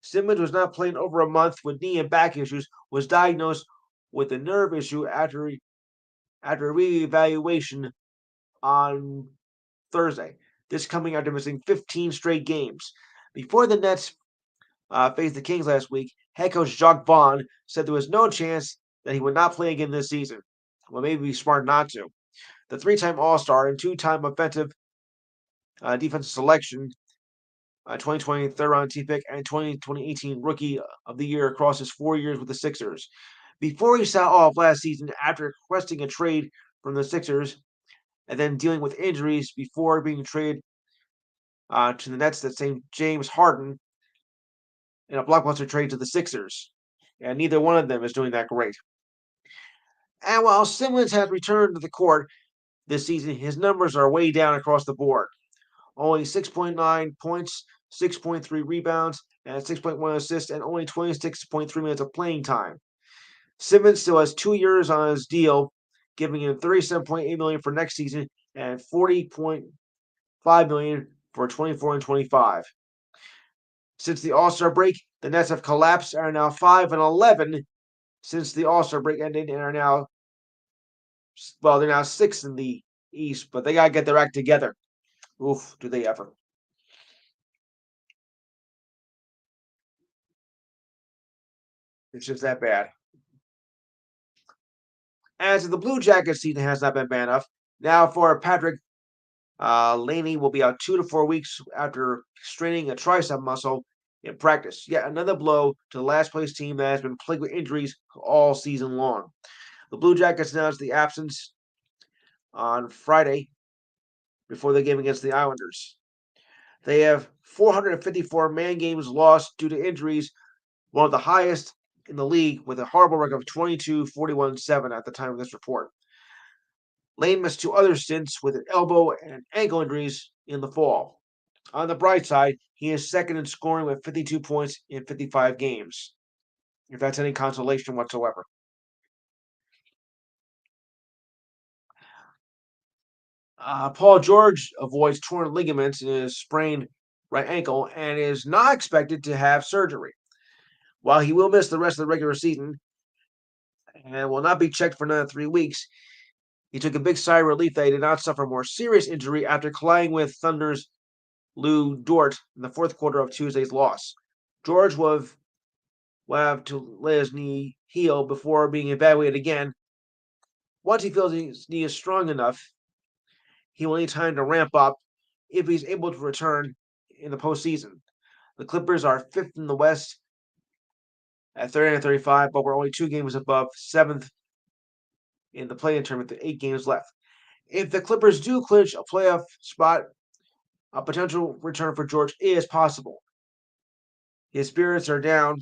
Simmons was not playing over a month with knee and back issues, was diagnosed with a nerve issue after a reevaluation on Thursday. This coming after missing 15 straight games. Before the Nets faced the Kings last week, head coach Jacques Vaughn said there was no chance that he would not play again this season. Well, maybe it'd be smart not to. The 3-time All-Star and 2-time offensive defensive selection, 2020 third-round team pick, and 2018 Rookie of the Year across his 4 years with the Sixers. Before he sat off last season after requesting a trade from the Sixers and then dealing with injuries before being traded to the Nets that same James Harden in a blockbuster trade to the Sixers. And neither one of them is doing that great. And while Simmons has returned to the court this season, his numbers are way down across the board. Only 6.9 points, 6.3 rebounds, and 6.1 assists, and only 26.3 minutes of playing time. Simmons still has 2 years on his deal, giving him $37.8 million for next season and $40.5 million for 24 and 25. Since the All-Star break, the Nets have collapsed and are now 5-11 since the All-Star break ended and are now, well, they're now 6th in the East, but they got to get their act together. Oof, do they ever. It's just that bad. As the Blue Jackets season has not been bad enough, now for Patrick Laney will be out 2 to 4 weeks after straining a tricep muscle in practice. Yet another blow to the last place team that has been plagued with injuries all season long. The Blue Jackets announced the absence on Friday before the game against the Islanders. They have 454 man games lost due to injuries, one of the highest in the league, with a horrible record of 22-41-7 at the time of this report. Lane missed 2 other stints with elbow and ankle injuries in the fall. On the bright side, he is second in scoring with 52 points in 55 games, if that's any consolation whatsoever. Paul George avoids torn ligaments in his sprained right ankle and is not expected to have surgery. While he will miss the rest of the regular season and will not be checked for another 3 weeks, he took a big sigh of relief that he did not suffer a more serious injury after colliding with Thunder's Lou Dort in the fourth quarter of Tuesday's loss. George will have to let his knee heal before being evaluated again. Once he feels his knee is strong enough, he will need time to ramp up if he's able to return in the postseason. The Clippers are fifth in the West at 30 and 35, but we're only 2 games above seventh in the play-in tournament with 8 games left. If the Clippers do clinch a playoff spot, a potential return for George is possible. His spirits are down,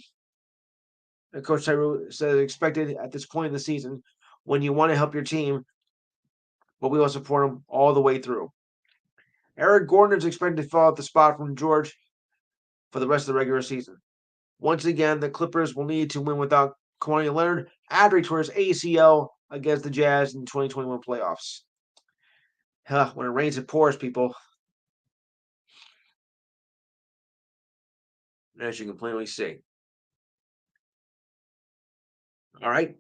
and Coach Tyree said expected at this point in the season when you want to help your team, but we will support him all the way through. Eric Gordon is expected to fill out the spot from George for the rest of the regular season. Once again, the Clippers will need to win without Kawhi Leonard after he tore his ACL against the Jazz in the 2021 playoffs. When it rains, it pours, people. As you can plainly see. All right.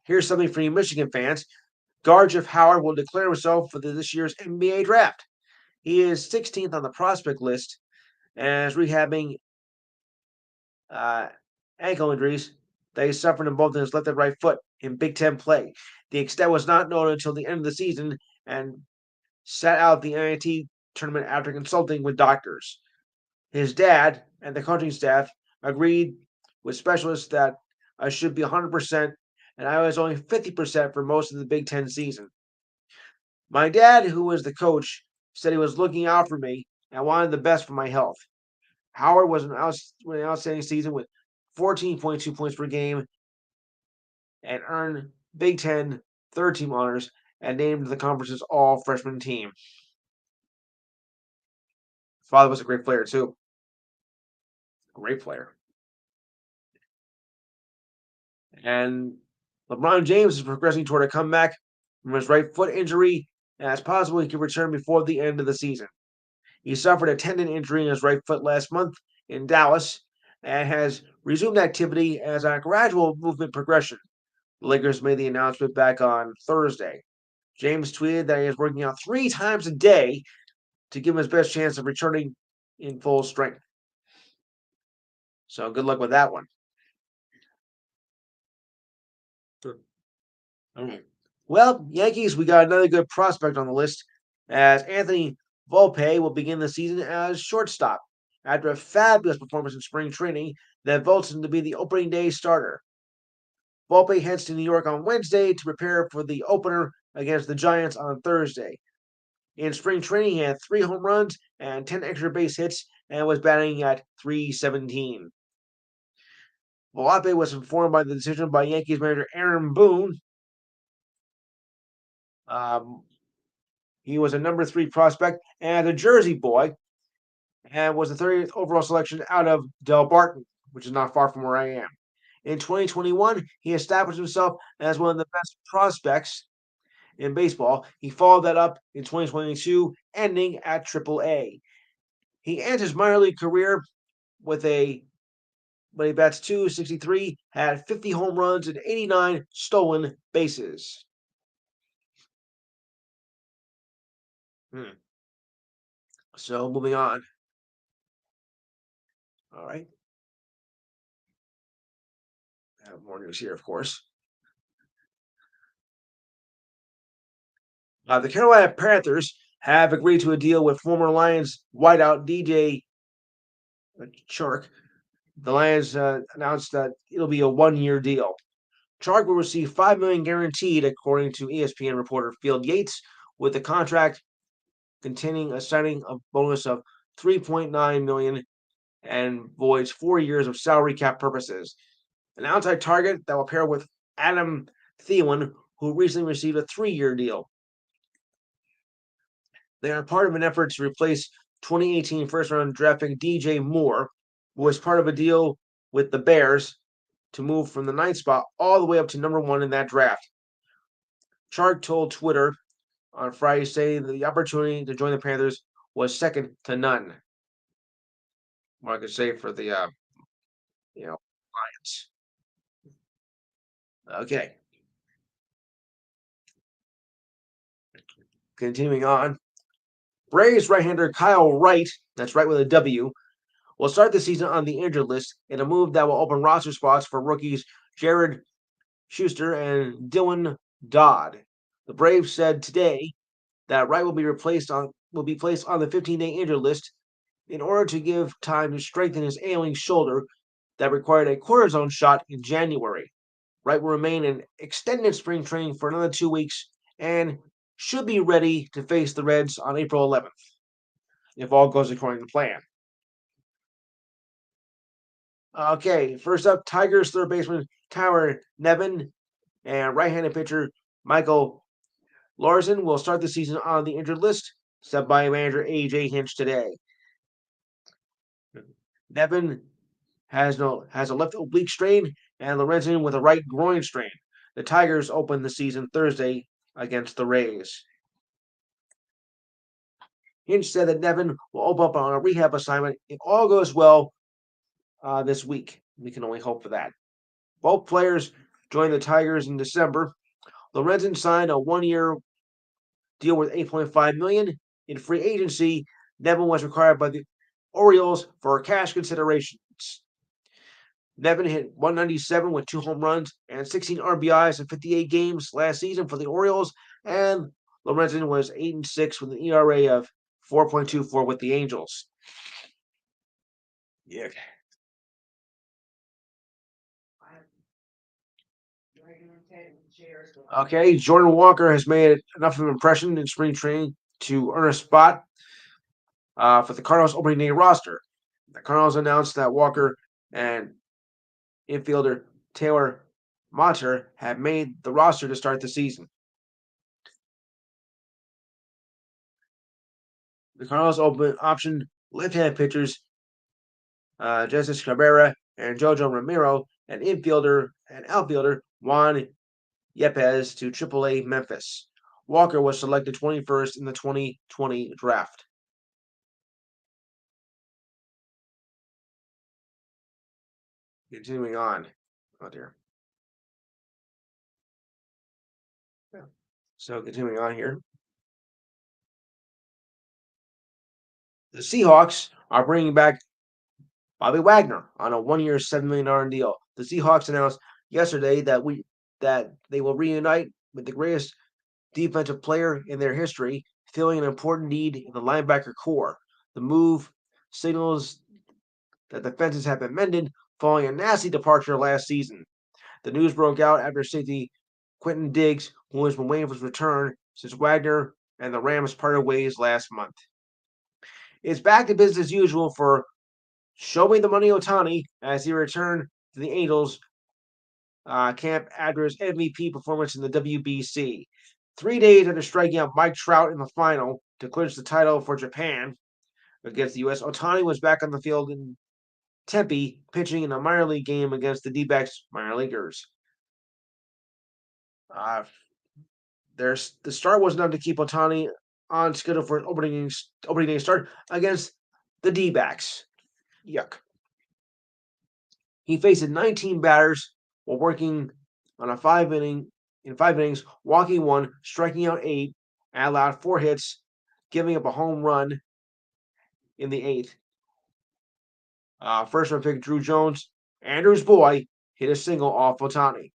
Here's something for you Michigan fans. Guard Jeff Howard will declare himself for this year's NBA draft. He is 16th on the prospect list and is rehabbing ankle injuries that he suffered in both his left and right foot in Big Ten play. The extent was not known until the end of the season and sat out the NIT tournament after consulting with doctors. His dad and the coaching staff agreed with specialists that I should be 100%, and I was only 50% for most of the Big Ten season. My dad, who was the coach, said he was looking out for me and wanted the best for my health. Howard was an outstanding season with 14.2 points per game and earned Big Ten third team honors and named the conference's all freshman team. His father was a great player, too. Great player. And LeBron James is progressing toward a comeback from his right foot injury, and it's possible he could return before the end of the season. He suffered a tendon injury in his right foot last month in Dallas and has resumed activity as a gradual movement progression. The Lakers made the announcement back on Thursday. James tweeted that he is working out 3 times a day to give him his best chance of returning in full strength. So good luck with that one. All right. Well, Yankees, we got another good prospect on the list as Anthony Volpe will begin the season as shortstop after a fabulous performance in spring training that vaults him to be the opening day starter. Volpe heads to New York on Wednesday to prepare for the opener against the Giants on Thursday. In spring training, he had 3 home runs and 10 extra base hits and was batting at .317. Volpe was informed by the decision by Yankees manager Aaron Boone. He was a number 3 prospect and a Jersey boy and was the 30th overall selection out of Del Barton, which is not far from where I am. In 2021, he established himself as one of the best prospects in baseball. He followed that up in 2022, ending at AAA. He ends his minor league career with when he bats .263, had 50 home runs and 89 stolen bases. So moving on. All right. I have more news here, of course. The Carolina Panthers have agreed to a deal with former Lions wideout DJ Chark. The Lions announced that it'll be a 1-year deal. Chark will receive $5 million guaranteed, according to ESPN reporter Field Yates, with the contract containing a signing of bonus of $3.9 million and voids 4 years of salary cap purposes. An outside target that will pair with Adam Thielen, who recently received a 3-year deal. They are part of an effort to replace 2018 first-round draft pick DJ Moore, who was part of a deal with the Bears to move from the 9th spot all the way up to number 1 in that draft. Chark told Twitter on Friday saying that the opportunity to join the Panthers was second to none. What I could say for the Lions. Okay. Continuing on. Braves right-hander Kyle Wright, that's right with a W, will start the season on the injured list in a move that will open roster spots for rookies Jared Schuster and Dylan Dodd. The Braves said today that Wright will be placed on the 15-day injured list in order to give time to strengthen his ailing shoulder that required a cortisone shot in January. Wright will remain in extended spring training for another 2 weeks and should be ready to face the Reds on April 11th, if all goes according to plan. Okay, first up, Tigers third baseman Tyler Nevin and right-handed pitcher Michael Larson will start the season on the injured list, set by manager A.J. Hinch today. Nevin has a left oblique strain, and Lorenzen with a right groin strain. The Tigers open the season Thursday against the Rays. Hinch said that Nevin will open up on a rehab assignment if all goes well this week. We can only hope for that. Both players joined the Tigers in December. Lorenzen signed a one-year deal worth $8.5 million. In free agency, Nevin was required by the Orioles for cash considerations. Nevin hit 197 with 2 home runs and 16 RBIs in 58 games last season for the Orioles, and Lorenzen was 8-6 with an ERA of 4.24 with the Angels. Yeah. Okay, Jordan Walker has made enough of an impression in spring training to earn a spot for the Cardinals' opening day roster. The Cardinals announced that Walker and infielder Taylor Mater have made the roster to start the season. The Cardinals optioned left-handed pitchers Jesus Cabrera and Jojo Ramiro, and infielder and outfielder Juan Yepes to AAA Memphis. Walker was selected 21st in the 2020 draft. Continuing on. Oh dear. Yeah. So continuing on here. The Seahawks are bringing back Bobby Wagner on a one-year, $7 million deal. The Seahawks announced yesterday that they will reunite with the greatest defensive player in their history, filling an important need in the linebacker core. The move signals that the fences have been mended following a nasty departure last season. The news broke out after safety Quentin Diggs, who has been waiting for his return since Wagner and the Rams parted ways last month. It's back to business as usual for Show Me the Money Otani as he returned to the Angels camp after his MVP performance in the WBC. 3 days after striking out Mike Trout in the final to clinch the title for Japan against the U.S., Otani was back on the field in Tempe, pitching in a minor league game against the D-backs minor leaguers. The start was enough to keep Otani on schedule for an opening day start against the D-backs. Yuck. He faced 19 batters while working on in 5 innings, walking 1, striking out 8, and allowed 4 hits, giving up a home run in the 8th. First round pick Drew Jones, Andrew's boy, hit a single off Otani.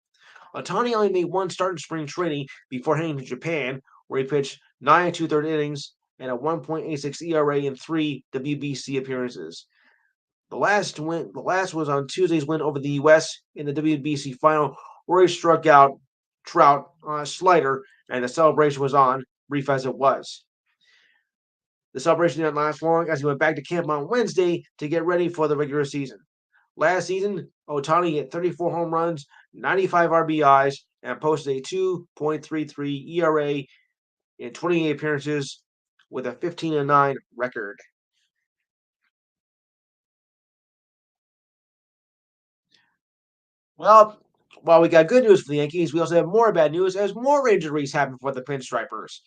Otani only made 1 start in spring training before heading to Japan, where he pitched 9 2/3 innings and a 1.86 ERA in 3 WBC appearances. The last was on Tuesday's win over the U.S. in the WBC final, where he struck out Trout on a slider, and the celebration was on, brief as it was. The celebration didn't last long as he went back to camp on Wednesday to get ready for the regular season. Last season, Otani hit 34 home runs, 95 RBIs, and posted a 2.33 ERA in 28 appearances with a 15-9 record. Well, while we got good news for the Yankees, we also have more bad news as more injuries happen for the Pinstripers.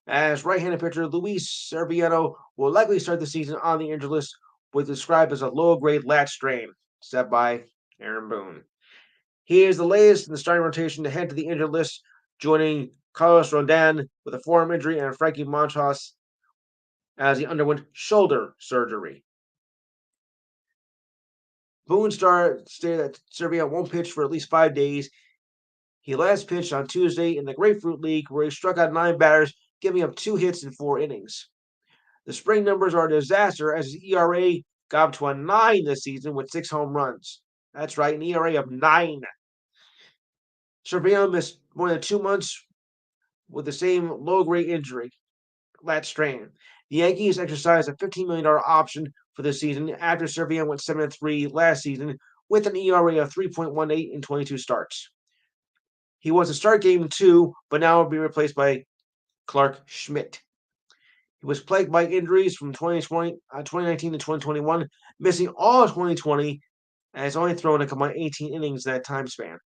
As right-handed pitcher Luis Serviano will likely start the season on the injured list, with described as a low-grade lat strain, set by Aaron Boone. He is the latest in the starting rotation to head to the injured list, joining Carlos Rodon with a forearm injury and Frankie Montas as he underwent shoulder surgery. Boone stated that Servian won't pitch for at least 5 days. He last pitched on Tuesday in the Grapefruit League, where he struck out 9 batters, giving up 2 hits in 4 innings. The spring numbers are a disaster as his ERA got up to a 9 this season with 6 home runs. That's right, an ERA of 9. Servian missed more than 2 months with the same low-grade injury, lat strain. The Yankees exercised a $15 million option for this season after Servian went 7-3 last season with an ERA of 3.18 in 22 starts. He was to start game 2, but now will be replaced by Clark Schmidt. He was plagued by injuries from 2019 to 2021, missing all of 2020, and has only thrown a combined 18 innings in that time span.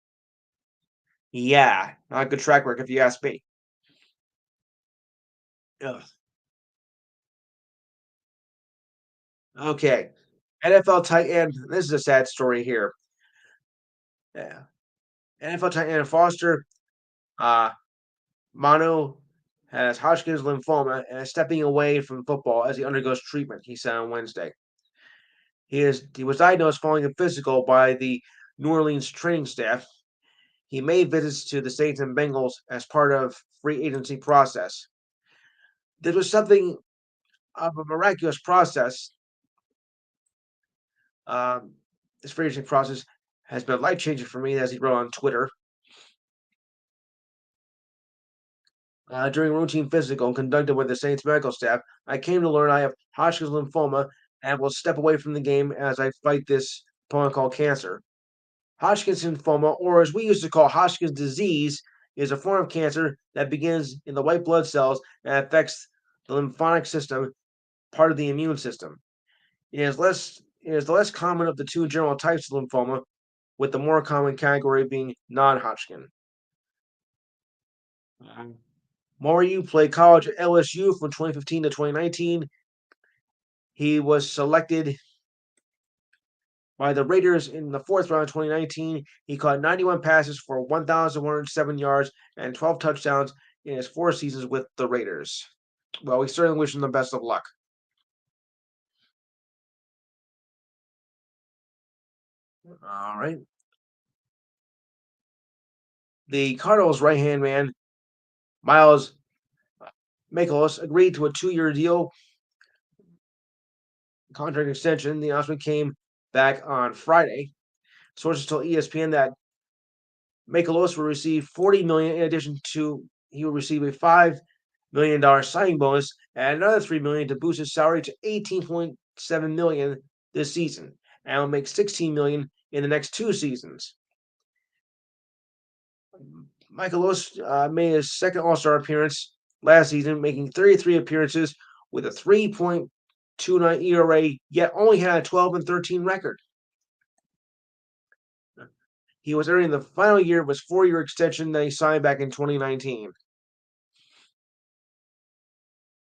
Yeah, not a good track record if you ask me. Ugh. Okay, NFL tight end. This is a sad story here. Yeah. NFL tight end Foster uh, Manu has Hodgkin's lymphoma and is stepping away from football as he undergoes treatment, he said on Wednesday. He was diagnosed following a physical by the New Orleans training staff. He made visits to the Saints and Bengals as part of free agency process. This was something of a miraculous process. Um, this free agency process has been life changing for me, as he wrote on Twitter. During routine physical conducted with the Saints medical staff, I came to learn I have Hodgkin's lymphoma and will step away from the game as I fight this opponent called cancer. Hodgkin's lymphoma, or as we used to call Hodgkin's disease, is a form of cancer that begins in the white blood cells and affects the lymphatic system, part of the immune system. It is the less common of the two general types of lymphoma, with the more common category being non-Hodgkin. Moriu played college at LSU from 2015 to 2019. He was selected by the Raiders in the fourth round of 2019. He caught 91 passes for 1,107 yards and 12 touchdowns in his 4 seasons with the Raiders. Well, we certainly wish him the best of luck. All right. The Cardinals' right-hand man, Miles Mikolas, agreed to a 2-year deal contract extension. The announcement came back on Friday. Sources told ESPN that Mikolas will receive $40 million in addition to he will receive a $5 million signing bonus and another $3 million to boost his salary to $18.7 million this season, and will make $16 million in the next 2 seasons. Mikolas made his second All-Star appearance last season, making 33 appearances with a 3.29 ERA, yet only had a 12-13 record. He was entering the final year of his 4-year extension that he signed back in 2019.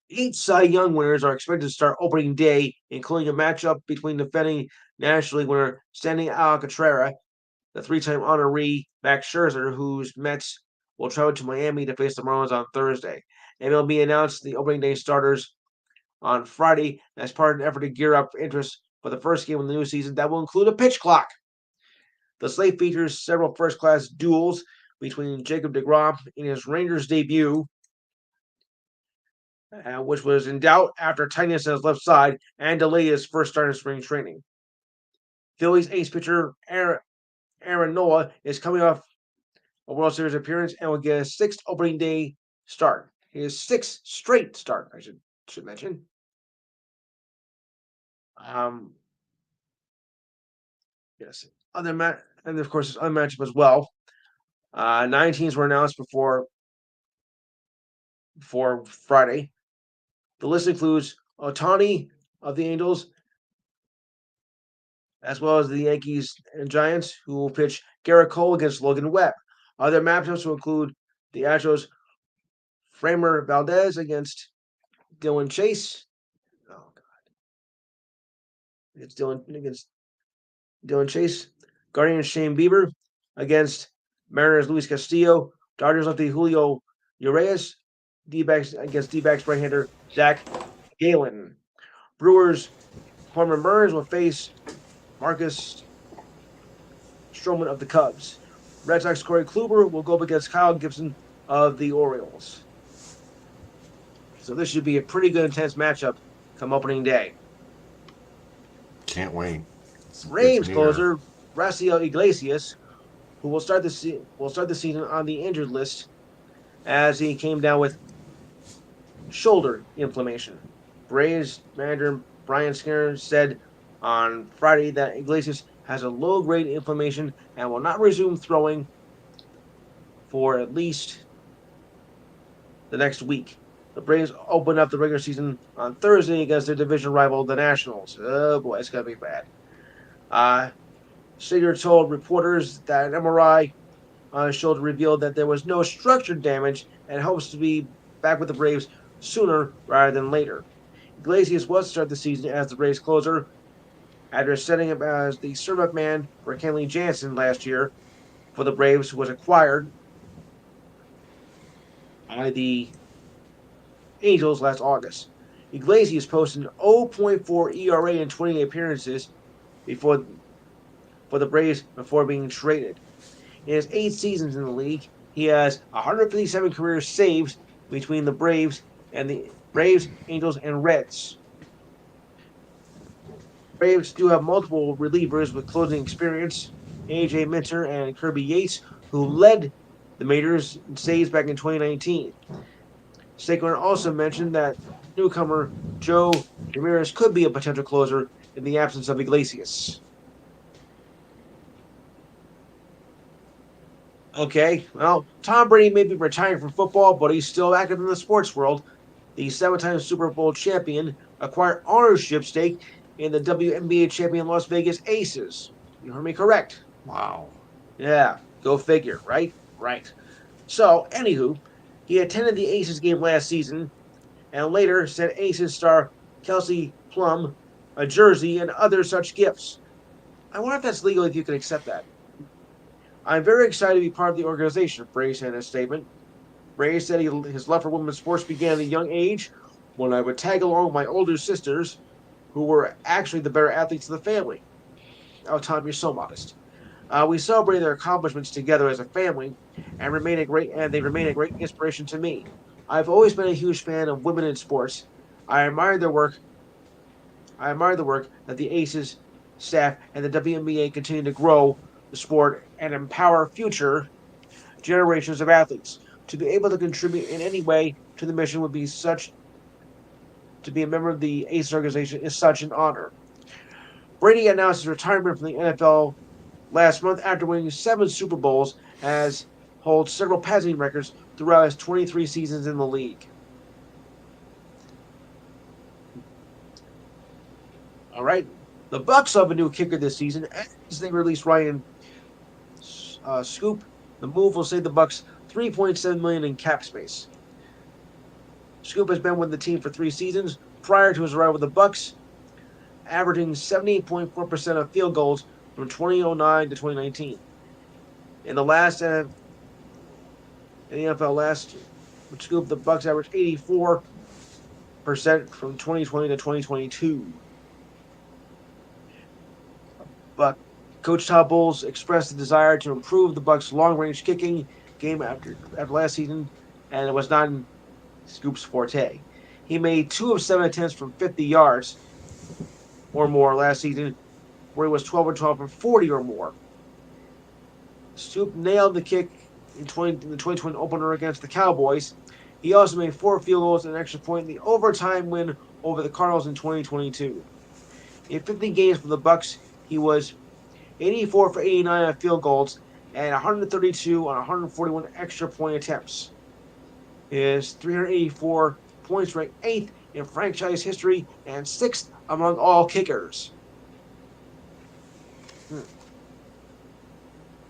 8 Cy Young winners are expected to start opening day, including a matchup between defending National League winner Sandy Alcantara, the 3-time honoree Max Scherzer, whose Mets will travel to Miami to face the Marlins on Thursday. MLB announced the opening day starters on Friday as part of an effort to gear up interest for the first game of the new season that will include a pitch clock. The slate features several first-class duels between Jacob deGrom in his Rangers debut, which was in doubt after tightness on his left side and delayed his first start in spring training. Phillies ace pitcher Aaron Nola is coming off a World Series appearance and will get a 6th opening day start. His 6th straight start, I should mention. Yes, and of course, it's unmatched as well. 9 teams were announced before Friday. The list includes Otani of the Angels, as well as the Yankees and Giants, who will pitch Garrett Cole against Logan Webb. Other matchups will include the Astros' Framer Valdez against Dylan Chase. Oh God, it's against Dylan Chase. Guardians Shane Bieber against Mariners Luis Castillo. Dodgers lefty Julio Urias. D-backs against D-backs right-hander Zach Gallen. Brewers Corbin Burns will face Marcus Stroman of the Cubs. Red Sox Corey Kluber will go up against Kyle Gibson of the Orioles. So this should be a pretty good intense matchup come opening day. Can't wait. It's Braves near. closer Raciel Iglesias, who will start the season on the injured list as he came down with shoulder inflammation. Braves manager Brian Skinner said on Friday that Iglesias has a low-grade inflammation and will not resume throwing for at least the next week. The Braves open up the regular season on Thursday against their division rival, the Nationals. Oh boy, it's gonna be bad. Seager told reporters that an MRI on his shoulder revealed that there was no structural damage and hopes to be back with the Braves sooner rather than later. Iglesias was to start the season as the Braves closer after setting up as the serve-up man for Kenley Jansen last year for the Braves, who was acquired by the Angels last August. Iglesias posted an 0.4 ERA in 20 appearances before for the Braves before being traded. In his 8 seasons in the league, he has 157 career saves between the Braves and the Braves, Angels, and Reds. Braves do have multiple relievers with closing experience, AJ Minter and Kirby Yates, who led the majors in saves back in 2019. Saquon also mentioned that newcomer Joe Ramirez could be a potential closer in the absence of Iglesias. Okay, well, Tom Brady may be retiring from football, but he's still active in the sports world. The 7-time Super Bowl champion acquired ownership stake in the WNBA champion Las Vegas Aces. You heard me correct. Wow. Yeah, go figure, right? Right. So, anywho, he attended the Aces game last season and later sent Aces star Kelsey Plum a jersey and other such gifts. I wonder if that's legal, if you can accept that. I'm very excited to be part of the organization, Bray said in a statement. Bray said his love for women's sports began at a young age when I would tag along with my older sisters, who were actually the better athletes of the family. Oh, Tom, you're so modest. We celebrate their accomplishments together as a family, and they remain a great inspiration to me. I've always been a huge fan of women in sports. I admire their work. I admire the work that the Aces staff and the WNBA continue to grow the sport and empower future generations of athletes. To be able to contribute in any way to the mission would be such to be a member of the Aces organization is such an honor. Brady announced his retirement from the NFL last month after winning 7 Super Bowls, as holds several passing records throughout his 23 seasons in the league. All right, the Bucks have a new kicker this season as they release Ryan Scoop. The move will save the Bucks $3.7 million in cap space. Scoop has been with the team for 3 seasons prior to his arrival with the Bucks, averaging 78.4% of field goals from 2009 to 2019. In the NFL last Scoop, the Bucks averaged 84% from 2020 to 2022. But Coach Todd Bowles expressed the desire to improve the Bucks' long-range kicking game after last season, and it was not in Scoop's forte. He made 2 of 7 attempts from 50 yards or more last season, where he was 12 of 12 from 40 or more. Scoop nailed the kick in the 2020 opener against the Cowboys. He also made 4 field goals and an extra point in the overtime win over the Cardinals in 2022. In 50 games for the Bucks, he was 84 for 89 on field goals and 132 on 141 extra point attempts. His 384 points ranked 8th in franchise history and 6th among all kickers.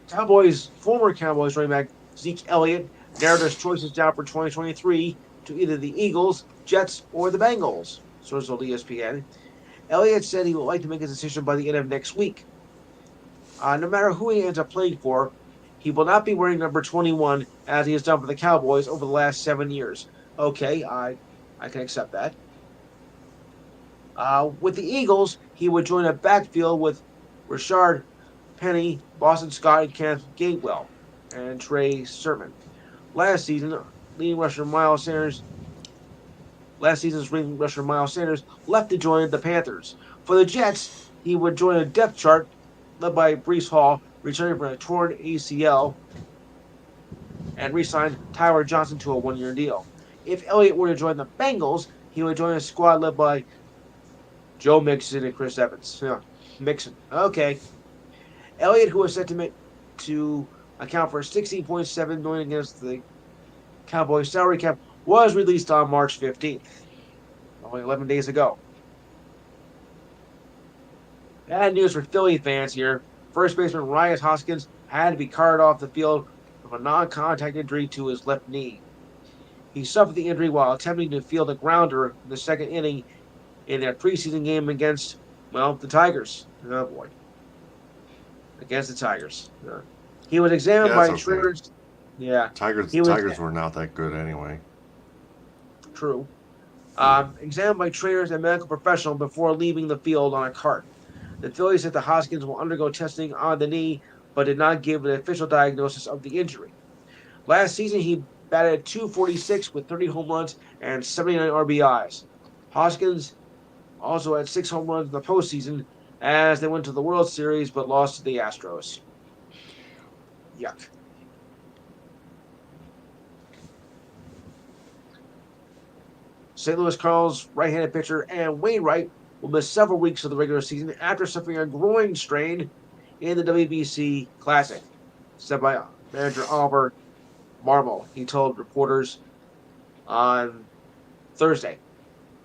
Former Cowboys running back Zeke Elliott narrowed his choices down for 2023 to either the Eagles, Jets, or the Bengals, sources told ESPN. Elliott said he would like to make his decision by the end of next week. No matter who he ends up playing for, he will not be wearing number 21 as he has done for the Cowboys over the last 7 years. Okay, I can accept that. With the Eagles, he would join a backfield with Rashard Penny, Boston Scott, and Kenneth Gainwell, and Trey Sermon. Last season, leading rusher Miles Sanders Last season's leading rusher Miles Sanders left to join the Panthers. For the Jets, he would join a depth chart led by Brees Hall, returning from a torn ACL, and re-signed Tyler Johnson to a one-year deal. If Elliott were to join the Bengals, he would join a squad led by Joe Mixon and Chris Evans. Yeah, Mixon. Okay. Elliott, who was set to account for 16.7 million against the Cowboys salary cap, was released on March 15th, only 11 days ago. Bad news for Philly fans here. First baseman Ryan Hoskins had to be carted off the field with a non-contact injury to his left knee. He suffered the injury while attempting to field a grounder in the second inning in their preseason game against, the Tigers. Oh boy, against the Tigers. He was Yeah, examined that's by okay. trainers. Yeah, Tigers he was Tigers were not that good anyway. true. Examined by trainers and medical professionals before leaving the field on a cart. The Phillies said the Hoskins will undergo testing on the knee, but did not give an official diagnosis of the injury. Last season, he batted 246 with 30 home runs and 79 RBIs. Hoskins also had 6 home runs in the postseason as they went to the World Series but lost to the Astros. Yuck. St. Louis Cardinals right-handed pitcher and Wainwright will miss several weeks of the regular season after suffering a groin strain in the WBC Classic, said by manager Oliver Marmol. He told reporters on Thursday.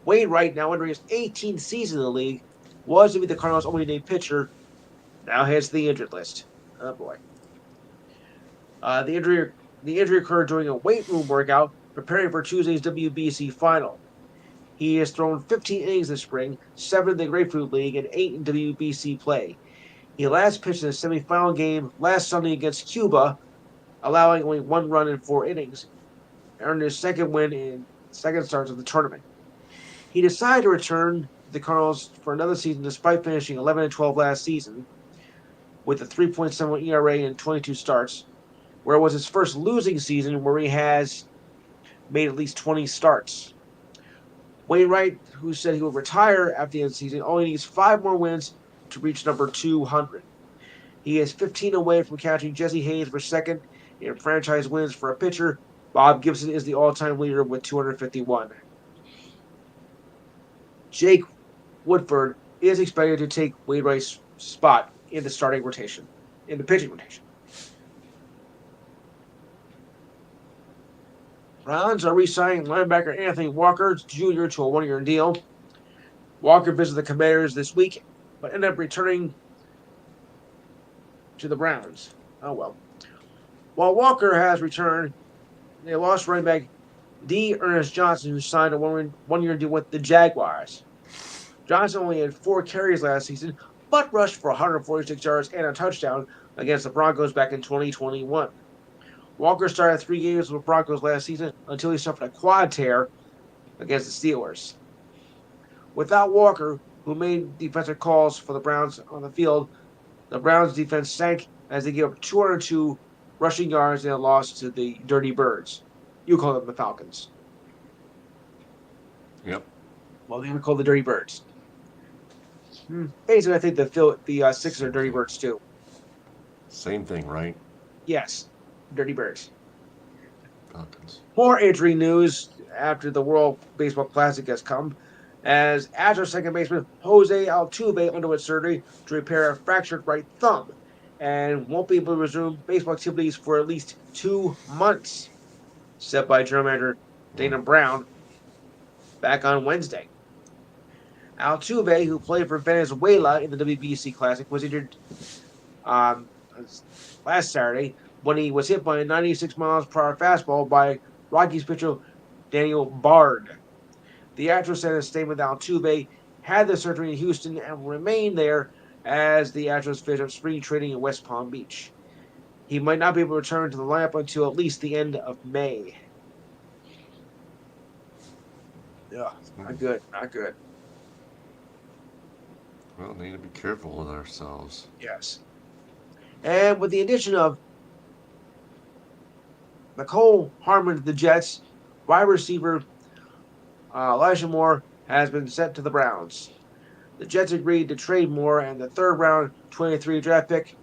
Wainwright, now entering his 18th season in the league, was to be the Cardinals' only named pitcher. Now heads to the injured list. Oh boy. The injury occurred during a weight room workout preparing for Tuesday's WBC final. He has thrown 15 innings this spring, 7 in the Grapefruit League, and 8 in WBC play. He last pitched in a semifinal game last Sunday against Cuba, allowing only 1 run in 4 innings, earned his second win in second starts of the tournament. He decided to return to the Cardinals for another season despite finishing 11-12 last season with a 3.71 ERA and 22 starts, where it was his first losing season where he has made at least 20 starts. Wainwright, who said he will retire after the end of the season, only needs 5 more wins to reach number 200. He is 15 away from catching Jesse Hayes for second in franchise wins for a pitcher. Bob Gibson is the all-time leader with 251. Jake Woodford is expected to take Wainwright's spot in the starting rotation, in the pitching rotation. Browns are re-signing linebacker Anthony Walker Jr. to a one-year deal. Walker visited the Commanders this week, but ended up returning to the Browns. Oh well. While Walker has returned, they lost running back D. Ernest Johnson, who signed a one-year deal with the Jaguars. Johnson only had 4 carries last season, but rushed for 146 yards and a touchdown against the Broncos back in 2021. Walker started 3 games with the Broncos last season until he suffered a quad tear against the Steelers. Without Walker, who made defensive calls for the Browns on the field, the Browns' defense sank as they gave up 202 rushing yards in a loss to the Dirty Birds. You call them the Falcons. Yep. Well, they would call the Dirty Birds. Basically, I think the Sixers are Dirty Birds too. Same thing, right? Yes, Dirty Birds. Falcons. More injury news after the World Baseball Classic has come, as Astros second baseman Jose Altuve underwent surgery to repair a fractured right thumb and won't be able to resume baseball activities for at least 2 months, said by general manager Dana Brown back on Wednesday. Altuve, who played for Venezuela in the WBC Classic, was injured last Saturday when he was hit by a 96 miles per hour fastball by Rockies pitcher Daniel Bard. The Astros said in a statement that Altuve had the surgery in Houston and will remain there as the Astros finish up spring training in West Palm Beach. He might not be able to return to the lineup until at least the end of May. Yeah, not good, not good. Well, need to be careful with ourselves. Yes. And with the addition of Nicole Harmon to the Jets, wide receiver Elijah Moore has been sent to the Browns. The Jets agreed to trade Moore and the third round 23 draft pick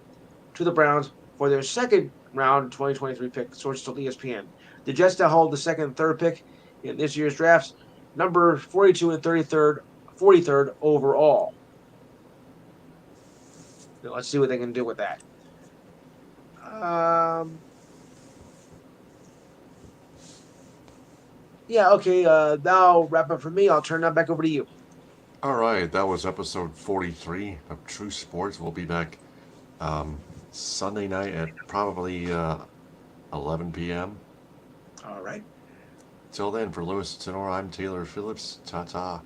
to the Browns for their second round 2023 pick, sources told ESPN. The Jets now hold the second and third pick in this year's drafts, number 42 and 43rd overall. Now let's see what they can do with that. Yeah, okay. That'll wrap up for me. I'll turn that back over to you. All right, that was episode 43 of True Sports. We'll be back Sunday night at probably 11 p.m. All right. Till then, for Lewis Tenor, I'm Taylor Phillips. Ta ta.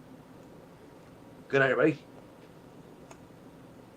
Good night, everybody.